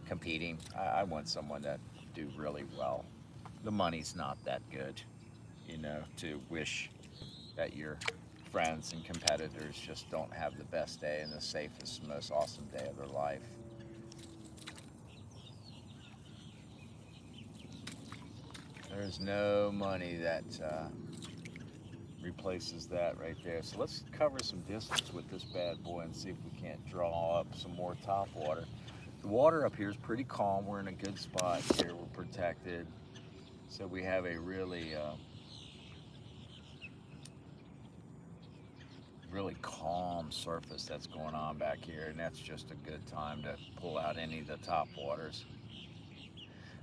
competing, I want someone that do really well. The money's not that good, to wish that your friends and competitors just don't have the best day and the safest, most awesome day of their life. There's no money that replaces that right there. So let's cover some distance with this bad boy and see if we can't draw up some more top water. The water up here is pretty calm. We're in a good spot here. We're protected. So we have a really calm surface that's going on back here, and that's just a good time to pull out any of the top waters.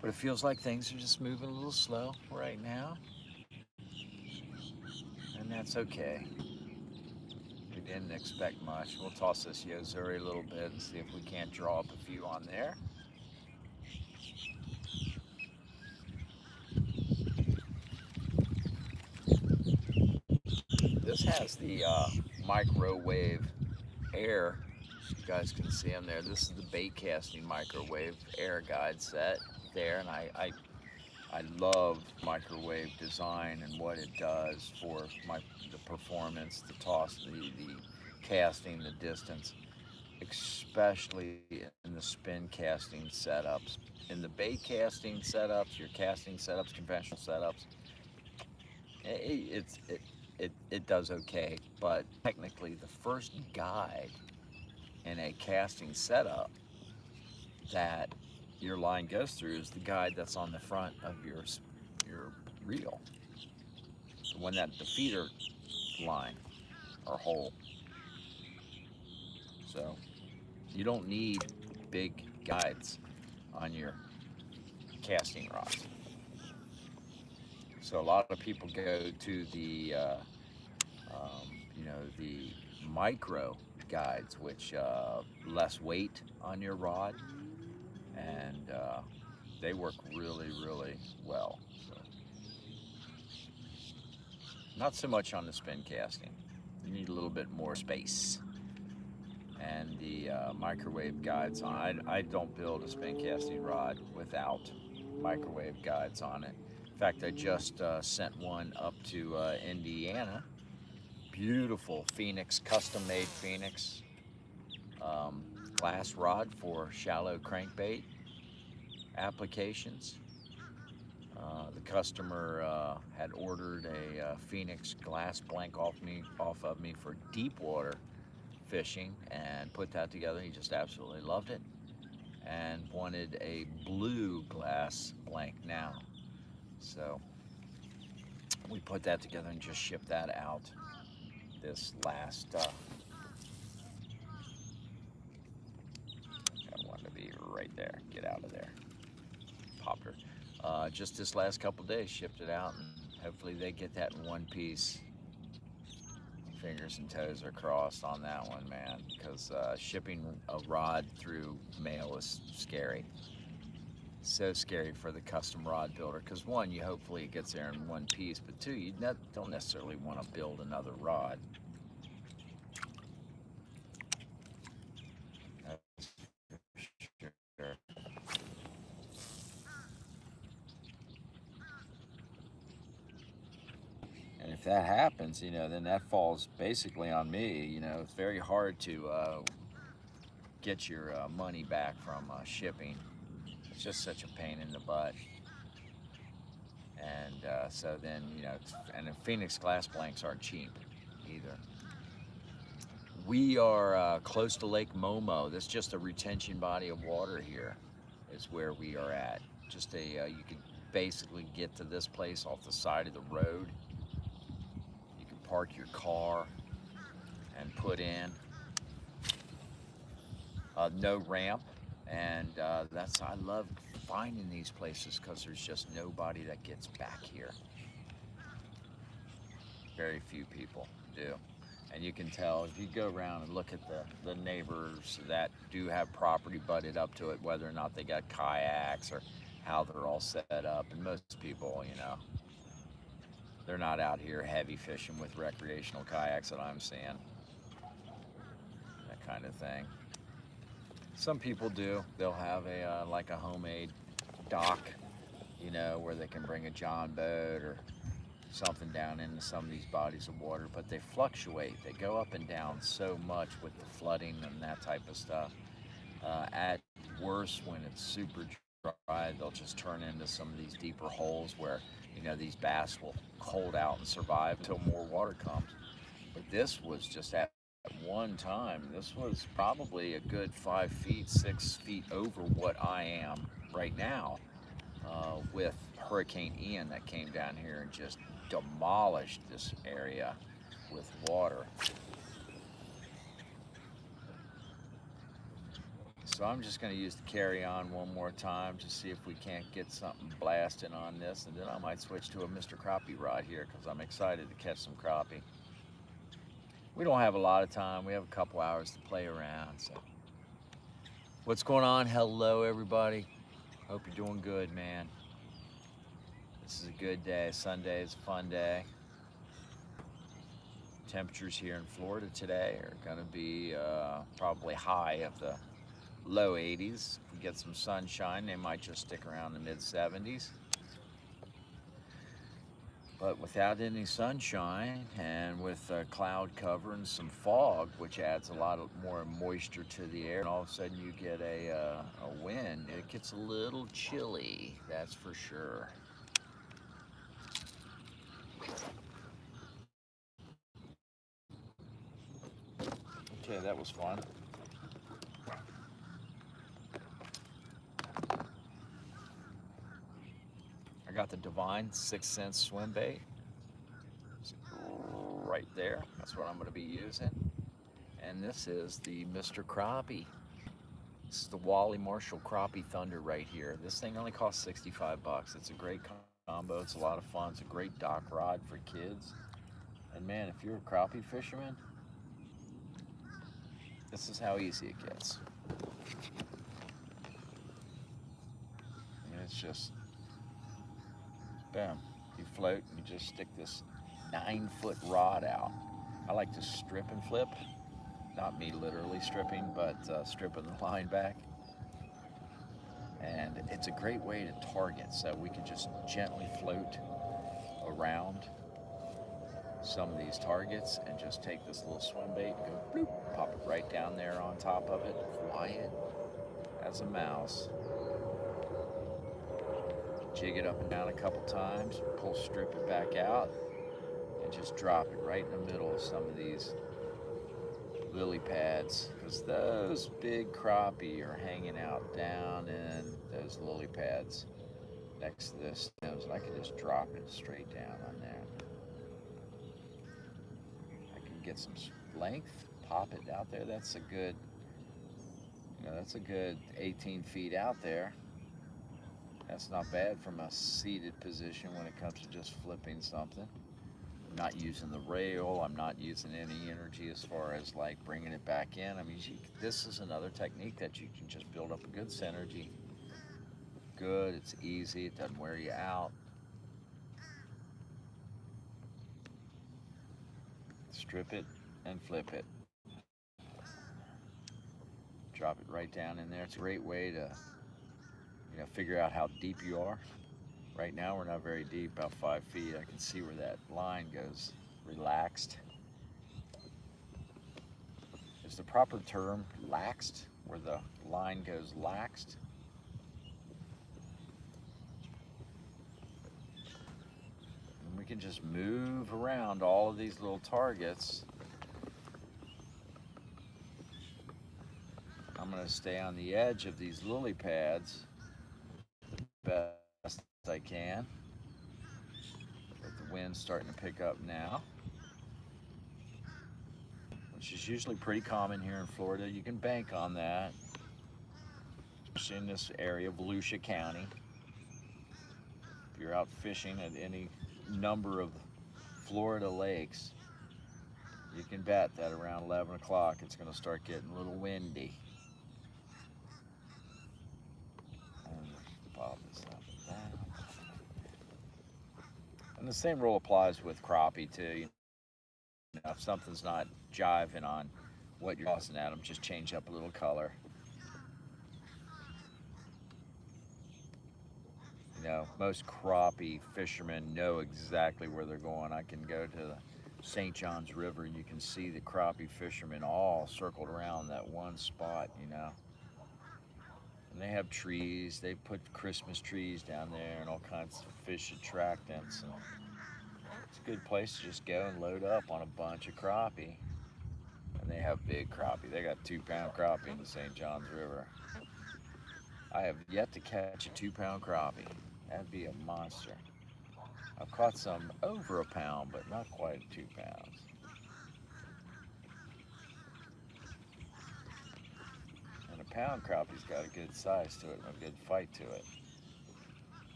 But it feels like things are just moving a little slow right now, and that's okay. We didn't expect much. We'll toss this Yozuri a little bit and see if we can't draw up a few on there. This has the microwave air. You guys can see them there. This is the bait casting microwave air guide set there, and I love microwave design and what it does for the performance, the toss, the casting, the distance, especially in the spin casting setups. In the bait casting setups, your casting setups, conventional setups, it does okay. But technically, the first guide in a casting setup that your line goes through is the guide that's on the front of your reel, the one that the feeder line or hole. So you don't need big guides on your casting rods. So a lot of people go to the micro guides, which less weight on your rod, and they work really, really well. So not so much on the spin casting. You need a little bit more space. And the microwave guides on. I don't build a spin casting rod without microwave guides on it. In fact, I just sent one up to Indiana. Beautiful Phoenix, custom made Phoenix glass rod for shallow crankbait applications. The customer had ordered a Phoenix glass blank off of me for deep water fishing and put that together. He just absolutely loved it and wanted a blue glass blank now. So we put that together and just shipped that out this last. I wanted to be right there. Get out of there. Popped her. Just this last couple days, shipped it out, and hopefully they get that in one piece. Fingers and toes are crossed on that one, man, because shipping a rod through mail is scary. So scary for the custom rod builder, because one, you hopefully it gets there in one piece, but two, you don't necessarily want to build another rod. That's for sure. And if that happens, then that falls basically on me. It's very hard to get your money back from shipping. It's just such a pain in the butt. And so then, and the Phoenix glass blanks aren't cheap either. We are close to Lake Momo. That's just a retention body of water here is where we are at. Just you can basically get to this place off the side of the road. You can park your car and put in. No ramp, and I love finding these places because there's just nobody that gets back here. Very few people do. And you can tell if you go around and look at the neighbors that do have property butted up to it, whether or not they got kayaks or how they're all set up. And most people, you know, they're not out here heavy fishing with recreational kayaks that I'm seeing, that kind of thing. Some people do. They'll have a like a homemade dock, you know, where they can bring a john boat or something down into some of these bodies of water, but they fluctuate. They go up and down so much with the flooding and that type of stuff. At worst, when it's super dry, they'll just turn into some of these deeper holes where, you know, these bass will hold out and survive till more water comes. But this was just at one time, this was probably a good 5 feet, 6 feet over what I am right now, with Hurricane Ian that came down here and just demolished this area with water. So I'm just going to use the carry on one more time to see if we can't get something blasting on this, and then I might switch to a Mr. Crappie rod here because I'm excited to catch some crappie. We don't have a lot of time. We have a couple hours to play around. So, what's going on? Hello, everybody. Hope you're doing good, man. This is a good day. Sunday is a fun day. Temperatures here in Florida today are going to be probably high of the low 80s. If we get some sunshine, they might just stick around the mid 70s. But without any sunshine and with cloud cover and some fog, which adds a lot more moisture to the air, and all of a sudden you get a wind, it gets a little chilly, that's for sure. Okay, that was fun. I got the Divine 6-cent swim bait. It's right there. That's what I'm going to be using. And this is the Mr. Crappie. This is the Wally Marshall Crappie Thunder right here. This thing only costs 65 bucks. It's a great combo. It's a lot of fun. It's a great dock rod for kids. And man, if you're a crappie fisherman, this is how easy it gets. I mean, it's just, bam, you float and you just stick this 9-foot rod out. I like to strip and flip. Not me literally stripping, but stripping the line back. And it's a great way to target, so we can just gently float around some of these targets and just take this little swim bait and go bloop, pop it right down there on top of it, quiet as a mouse. Jig it up and down a couple times, strip it back out, and just drop it right in the middle of some of these lily pads, because those big crappie are hanging out down in those lily pads next to the stems, and I can just drop it straight down on there. I can get some length, pop it out there. That's a good, that's a good 18 feet out there. That's not bad from a seated position when it comes to just flipping something. I'm not using the rail. I'm not using any energy as far as like bringing it back in. I mean, this is another technique that you can just build up a good synergy. Good, it's easy, it doesn't wear you out. Strip it and flip it. Drop it right down in there. It's a great way to figure out how deep you are. Right now we're not very deep, about 5 feet. I can see where that line goes relaxed. Is the proper term laxed, where the line goes laxed? And we can just move around all of these little targets. I'm going to stay on the edge of these lily pads the best I can. But the wind's starting to pick up now, which is usually pretty common here in Florida. You can bank on that, especially in this area of Volusia County. If you're out fishing at any number of Florida lakes, You can bet that around 11 o'clock it's going to start getting a little windy. And pop this up and down. And the same rule applies with crappie too. If something's not jiving on what you're tossing at them, just change up a little color. Most crappie fishermen know exactly where they're going. I can go to the St. John's River and you can see the crappie fishermen all circled around that one spot. And they have trees. They put Christmas trees down there and all kinds of fish attractants. And it's a good place to just go and load up on a bunch of crappie. And they have big crappie. They got 2-pound crappie in the St. John's River. I have yet to catch a 2-pound crappie. That'd be a monster. I've caught some over a pound, but not quite 2 pounds. And a pound crappie's got a good size to it and a good fight to it.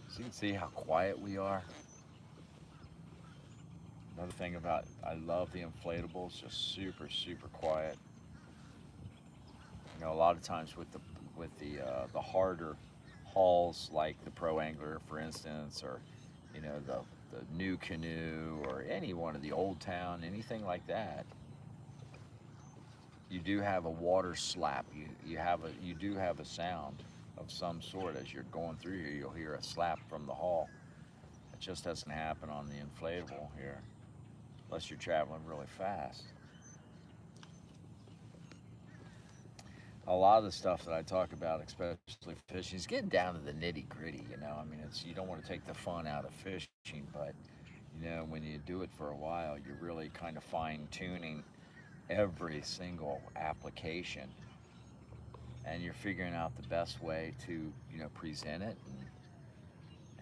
So you can see how quiet we are. Another thing about, I love the inflatables, just super, super quiet. A lot of times with the harder hauls, like the Pro Angler, for instance, or the new canoe, or any one of the Old Town, anything like that, you do have a water slap. You do have a sound of some sort as you're going through here. You'll hear a slap from the haul. It just doesn't happen on the inflatable here, unless you're traveling really fast. A lot of the stuff that I talk about, especially fishing, is getting down to the nitty gritty. You don't want to take the fun out of fishing, but when you do it for a while, you're really kind of fine tuning every single application, and you're figuring out the best way to present it,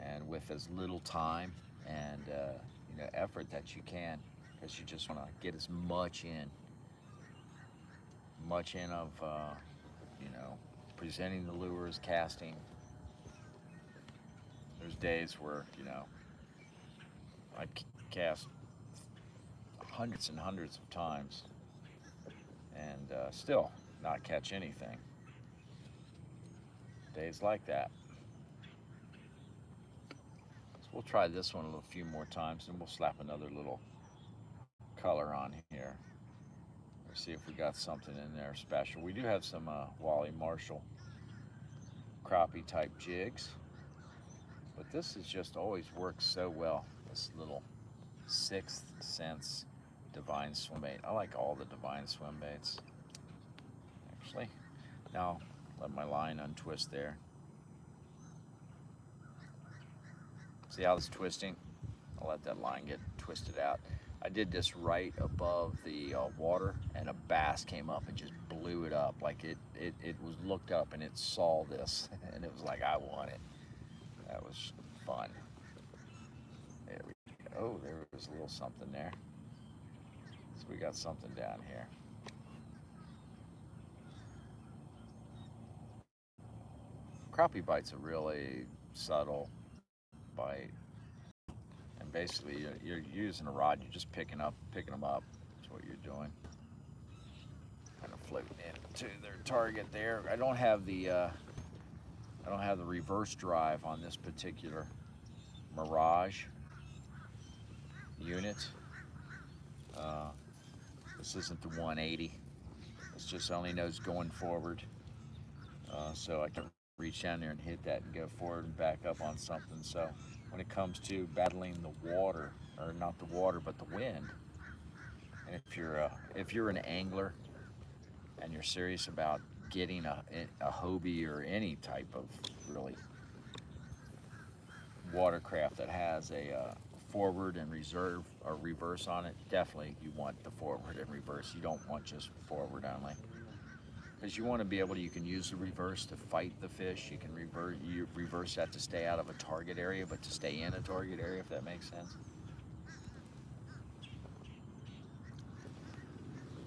and with as little time and effort that you can, because you just want to get as much in of presenting the lures, casting. There's days where I cast hundreds and hundreds of times and still not catch anything. Days like that. So we'll try this one a few more times, and we'll slap another little color on here. Let's see if we got something in there special. We do have some Wally Marshall crappie type jigs, but this has just always worked so well. This little Sixth Sense Divine swim bait. I like all the Divine swim baits, actually. Now let my line untwist there. See how it's twisting? I'll let that line get twisted out. I did this right above the water, and a bass came up and just blew it up. Like it was looked up and it saw this, and it was like, I want it. That was fun. There we go. Oh, there was a little something there. So we got something down here. Crappie bite's a really subtle bite. And basically, you're using a rod. You're just picking them up. That's what you're doing. Kind of floating into their target there. I don't have the reverse drive on this particular Mirage unit. This isn't the 180. It's just only knows going forward. So I can reach down there and hit that and go forward and back up on something. So when it comes to battling the water, or not the water, but the wind, and if you're an angler and you're serious about getting a Hobie or any type of really watercraft that has a forward and reserve or reverse on it, definitely you want the forward and reverse. You don't want just forward only, because you want to be able to, you can use the reverse to fight the fish. You can reverse that to stay out of a target area, but to stay in a target area, if that makes sense.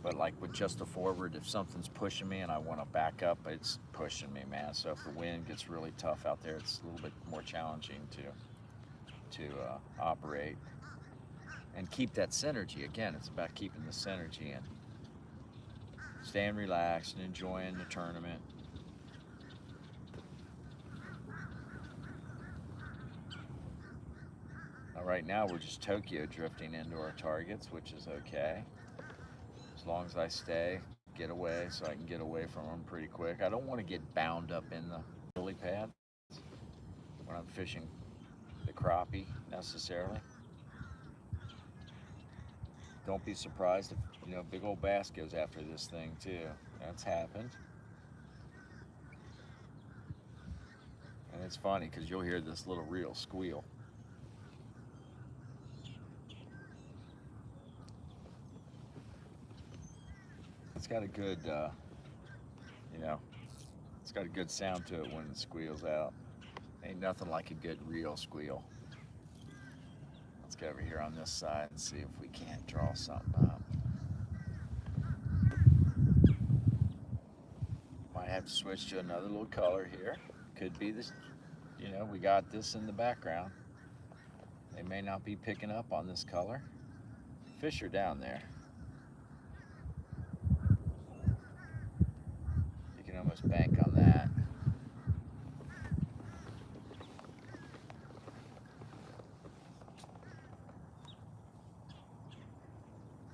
But like with just the forward, if something's pushing me and I want to back up, it's pushing me, man. So if the wind gets really tough out there, it's a little bit more challenging to operate. and keep that synergy. Again, it's about keeping the synergy in. Staying relaxed and enjoying the tournament. Now, right now, we're just Tokyo drifting into our targets, which is okay. As long as I get away, so I can get away from them pretty quick. I don't want to get bound up in the lily pads when I'm fishing the crappie necessarily. Don't be surprised if, big old bass goes after this thing too. That's happened. And it's funny because you'll hear this little reel squeal. It's got a good, it's got a good sound to it when it squeals out. Ain't nothing like a good reel squeal. Let's get over here on this side and see if we can't draw something up. Might have to switch to another little color here. Could be this, we got this in the background. They may not be picking up on this color. Fish are down there. You can almost bank on that.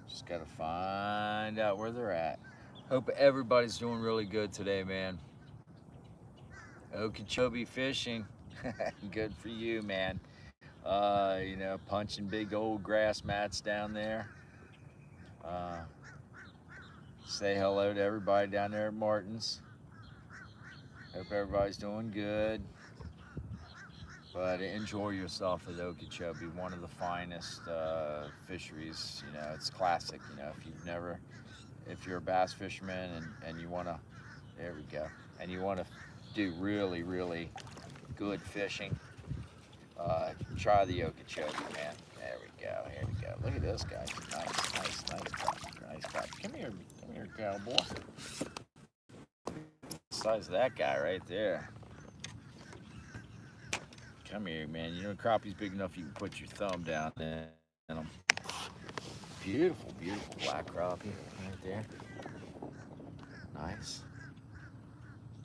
Just got to find out where they're at. Hope everybody's doing really good today, man. Okeechobee fishing. Good for you, man. Punching big old grass mats down there. Say hello to everybody down there at Martin's. Hope everybody's doing good. But enjoy yourself at Okeechobee, one of the finest fisheries. It's classic. If you're a bass fisherman and you want to, there we go, and you want to do really, really good fishing, try the Okeechobee, man. There we go. Here we go. Look at this guy. Nice guy. Come here, cowboy. The size of that guy right there. Come here, man. Crappie's big enough you can put your thumb down in them. Beautiful, beautiful black crappie right there. Nice.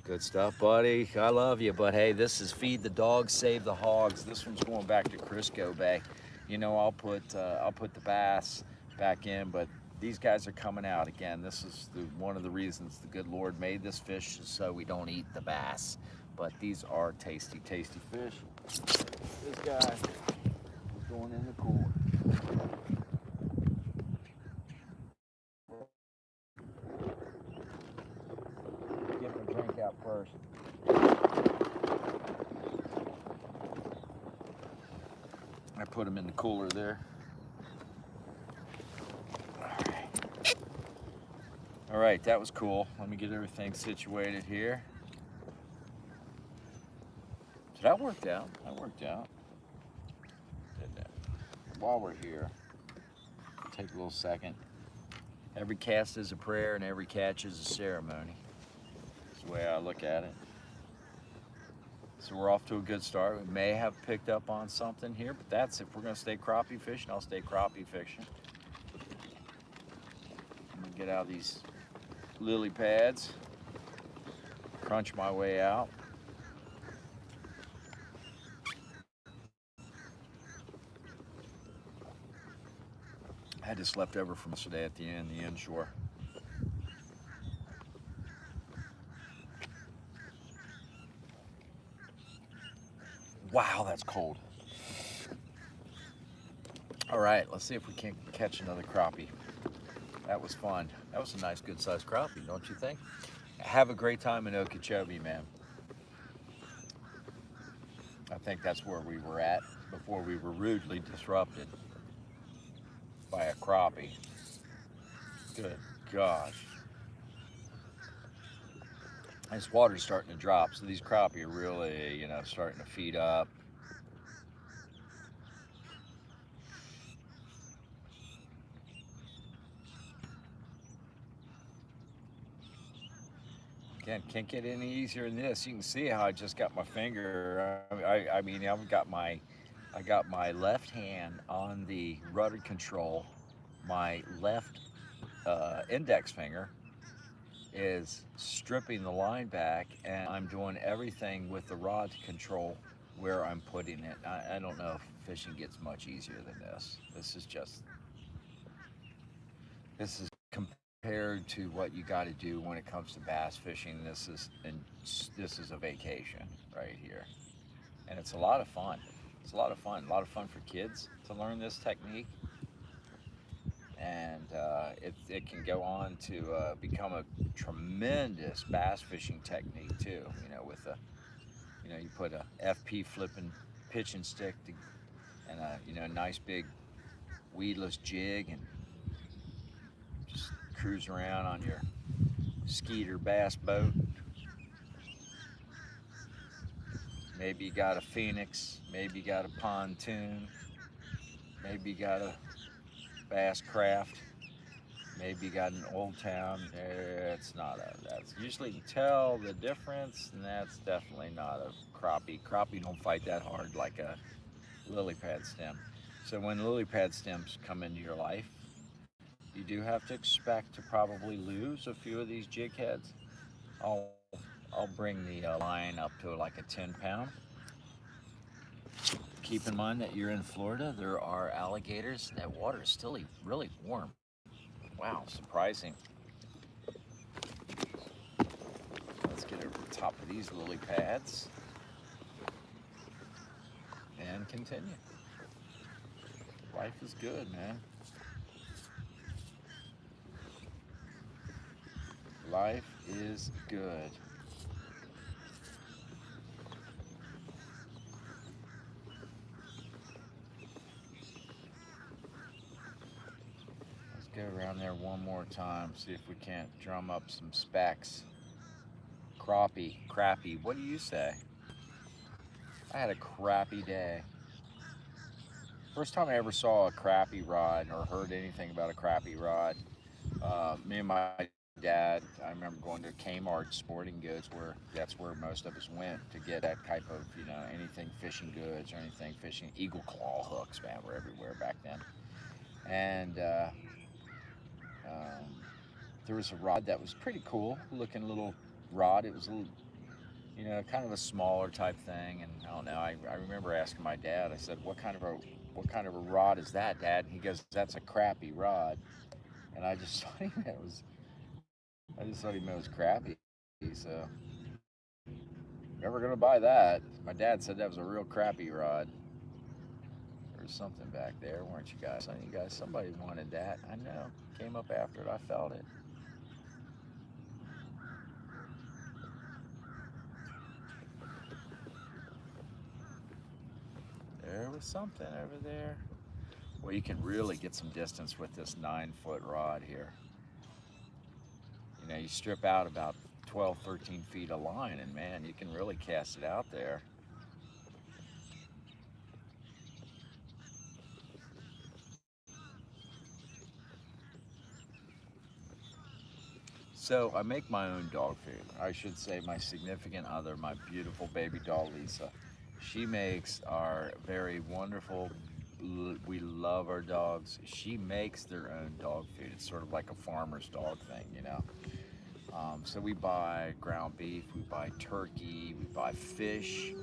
Good stuff, buddy. I love you, but hey, this is Feed the Dogs, Save the Hogs. This one's going back to Crisco Bay. I'll put the bass back in, but these guys are coming out again. This is one of the reasons the good Lord made this fish, so we don't eat the bass. But these are tasty, tasty fish. This guy is going in the cooler. Get my drink out first. I put him in the cooler there. All right, that was cool. Let me get everything situated here. So that worked out. While we're here, take a little second. Every cast is a prayer and every catch is a ceremony. That's the way I look at it. So we're off to a good start. We may have picked up on something here, but that's if we're gonna stay crappie fishing, I'll stay crappie fishing. I'm gonna get out of these lily pads, crunch my way out. I had this left over from yesterday at the end, the Inshore. Wow, that's cold. All right, let's see if we can catch another crappie. That was fun. That was a nice, good-sized crappie, don't you think? Have a great time in Okeechobee, man. I think that's where we were at before we were rudely disrupted by a crappie. Good gosh. This water's starting to drop, so these crappie are really, starting to feed up. Again, can't get any easier than this. You can see how I just got my finger. I've got my I got my left hand on the rudder control. My left index finger is stripping the line back, and I'm doing everything with the rod to control where I'm putting it. I don't know if fishing gets much easier than this. This is compared to what you got to do when it comes to bass fishing. This is a vacation right here, and it's a lot of fun. It's a lot of fun. A lot of fun for kids to learn this technique, and it can go on to become a tremendous bass fishing technique too. With a you put a FP flipping pitching stick and a nice big weedless jig, and just cruise around on your skeeter bass boat. Maybe you got a Phoenix, maybe you got a pontoon, maybe you got a bass craft, maybe you got an old town. It's not a, that's usually you tell the difference, and that's definitely not a crappie. Crappie don't fight that hard like a lily pad stem. So when lily pad stems come into your life, you do have to expect to probably lose a few of these jig heads. I'll I'll bring the line up to like a 10 pound. Keep in mind that you're in Florida. There are alligators. That water is still really warm. Wow, surprising. Let's get over the top of these lily pads and continue. Life is good, man. Life is good. Let's go around there one more time, see if we can't drum up some specks. Crappie, what do you say? I had a crappy day. First time I ever saw a crappie rod or heard anything about a crappie rod, me and my dad, I remember going to Kmart Sporting Goods, where that's where most of us went to get that type of, anything fishing goods or anything fishing. Eagle claw hooks, man, were everywhere back then. And um, there was a rod that was pretty cool looking little rod. It was a little, kind of a smaller type thing. And I don't know. I remember asking my dad. I said, "What kind of a rod is that, Dad?" And he goes, "That's a crappie rod." And I just thought he meant it was crappy. So never gonna buy that. My dad said that was a real crappy rod. There was something back there, weren't you guys? Somebody wanted that. I know. Came up after it. I felt it. There was something over there. Well, you can really get some distance with this 9 foot rod here. You strip out about 12, 13 feet of line, and man, you can really cast it out there. So I make my own dog food. I should say my significant other, my beautiful baby doll Lisa. She makes our very wonderful, we love our dogs. She makes their own dog food. It's sort of like a farmer's dog thing. So we buy ground beef, we buy turkey, we buy fish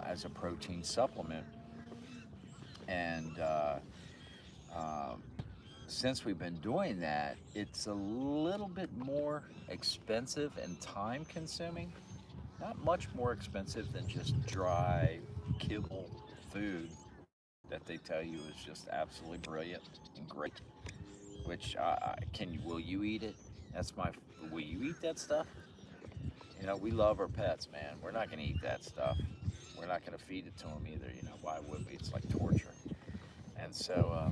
as a protein supplement. And um, since we've been doing that, it's a little bit more expensive and time consuming. Not much more expensive than just dry kibble food that they tell you is just absolutely brilliant and great. Which will you eat it? That's my. Will you eat that stuff? We love our pets, man. We're not gonna eat that stuff. We're not gonna feed it to them either. Why would we? It's like torture. And so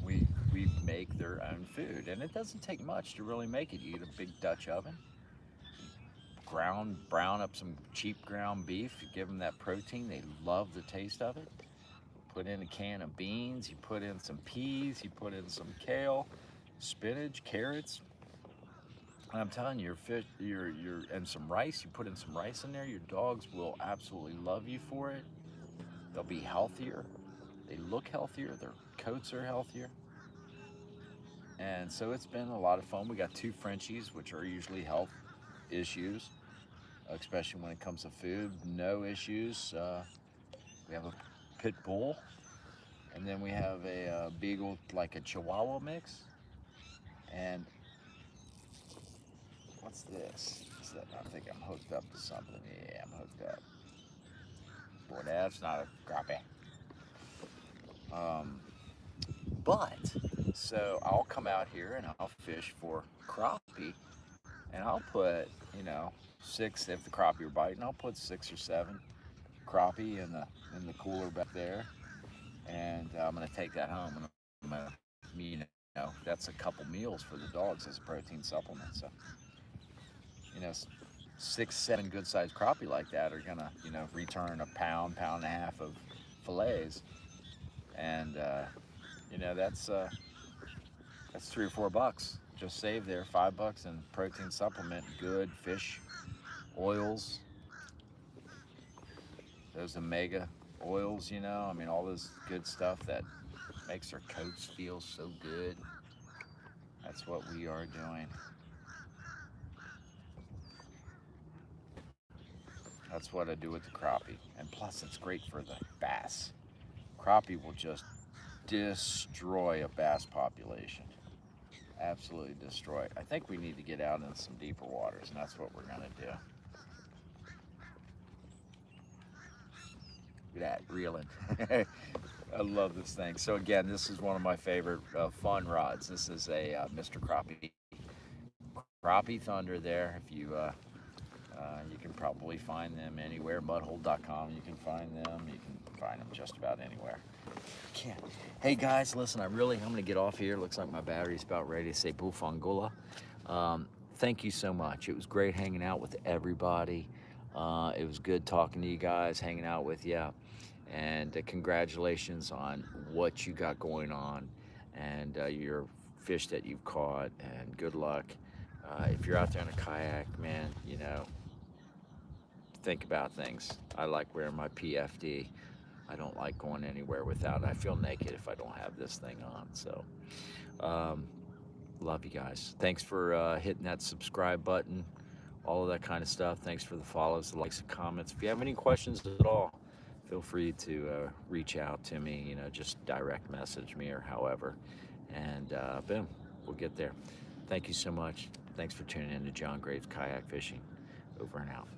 we make their own food, and it doesn't take much to really make it. You get a big Dutch oven, brown up some cheap ground beef. You give them that protein. They love the taste of it. Put in a can of beans. You put in some peas. You put in some kale, spinach, carrots. And I'm telling you, your fish, and some rice. You put in some rice in there. Your dogs will absolutely love you for it. They'll be healthier. They look healthier. Their coats are healthier. And so it's been a lot of fun. We got two Frenchies, which are usually health issues, especially when it comes to food. No issues. We have a pit bull, and then we have a beagle, like a Chihuahua mix. And what's this? I think I'm hooked up to something. Yeah, I'm hooked up. Boy, that's not a crappie. Um, but so I'll come out here and I'll fish for crappie, and I'll put, six, if the crappie are biting, I'll put 6 or 7 crappie in the cooler back there, and I'm gonna take that home and I'm gonna, that's a couple meals for the dogs as a protein supplement. So, you know, 6, 7 good sized crappie like that are gonna, return a pound, pound and a half of fillets, and that's $3 or $4 just saved there. $5 in protein supplement, good fish oils, those omega oils. I mean, all this good stuff that makes their coats feel so good. That's what we are doing. That's what I do with the crappie. And plus, it's great for the bass. Crappie will just destroy a bass population. Absolutely destroy it. I think we need to get out in some deeper waters, and that's what we're going to do. Look at that, reeling. I love this thing. So again, this is one of my favorite fun rods. This is a Mr. Crappie Thunder there. If you can probably find them anywhere. Mudhole.com, you can find them. You can find them just about anywhere. Can't. Hey guys, listen, I'm going to get off here. Looks like my battery's about ready to say Bufangula. Thank you so much. It was great hanging out with everybody. It was good talking to you guys, hanging out with you. And congratulations on what you got going on and your fish that you've caught, and good luck. If you're out there in a kayak, man, think about things. I like wearing my PFD. I don't like going anywhere without it. I feel naked if I don't have this thing on. So, love you guys. Thanks for hitting that subscribe button, all of that kind of stuff. Thanks for the follows, the likes, and comments. If you have any questions at all, feel free to reach out to me, just direct message me or however. And boom, we'll get there. Thank you so much. Thanks for tuning in to John Graves Kayak Fishing. Over and out.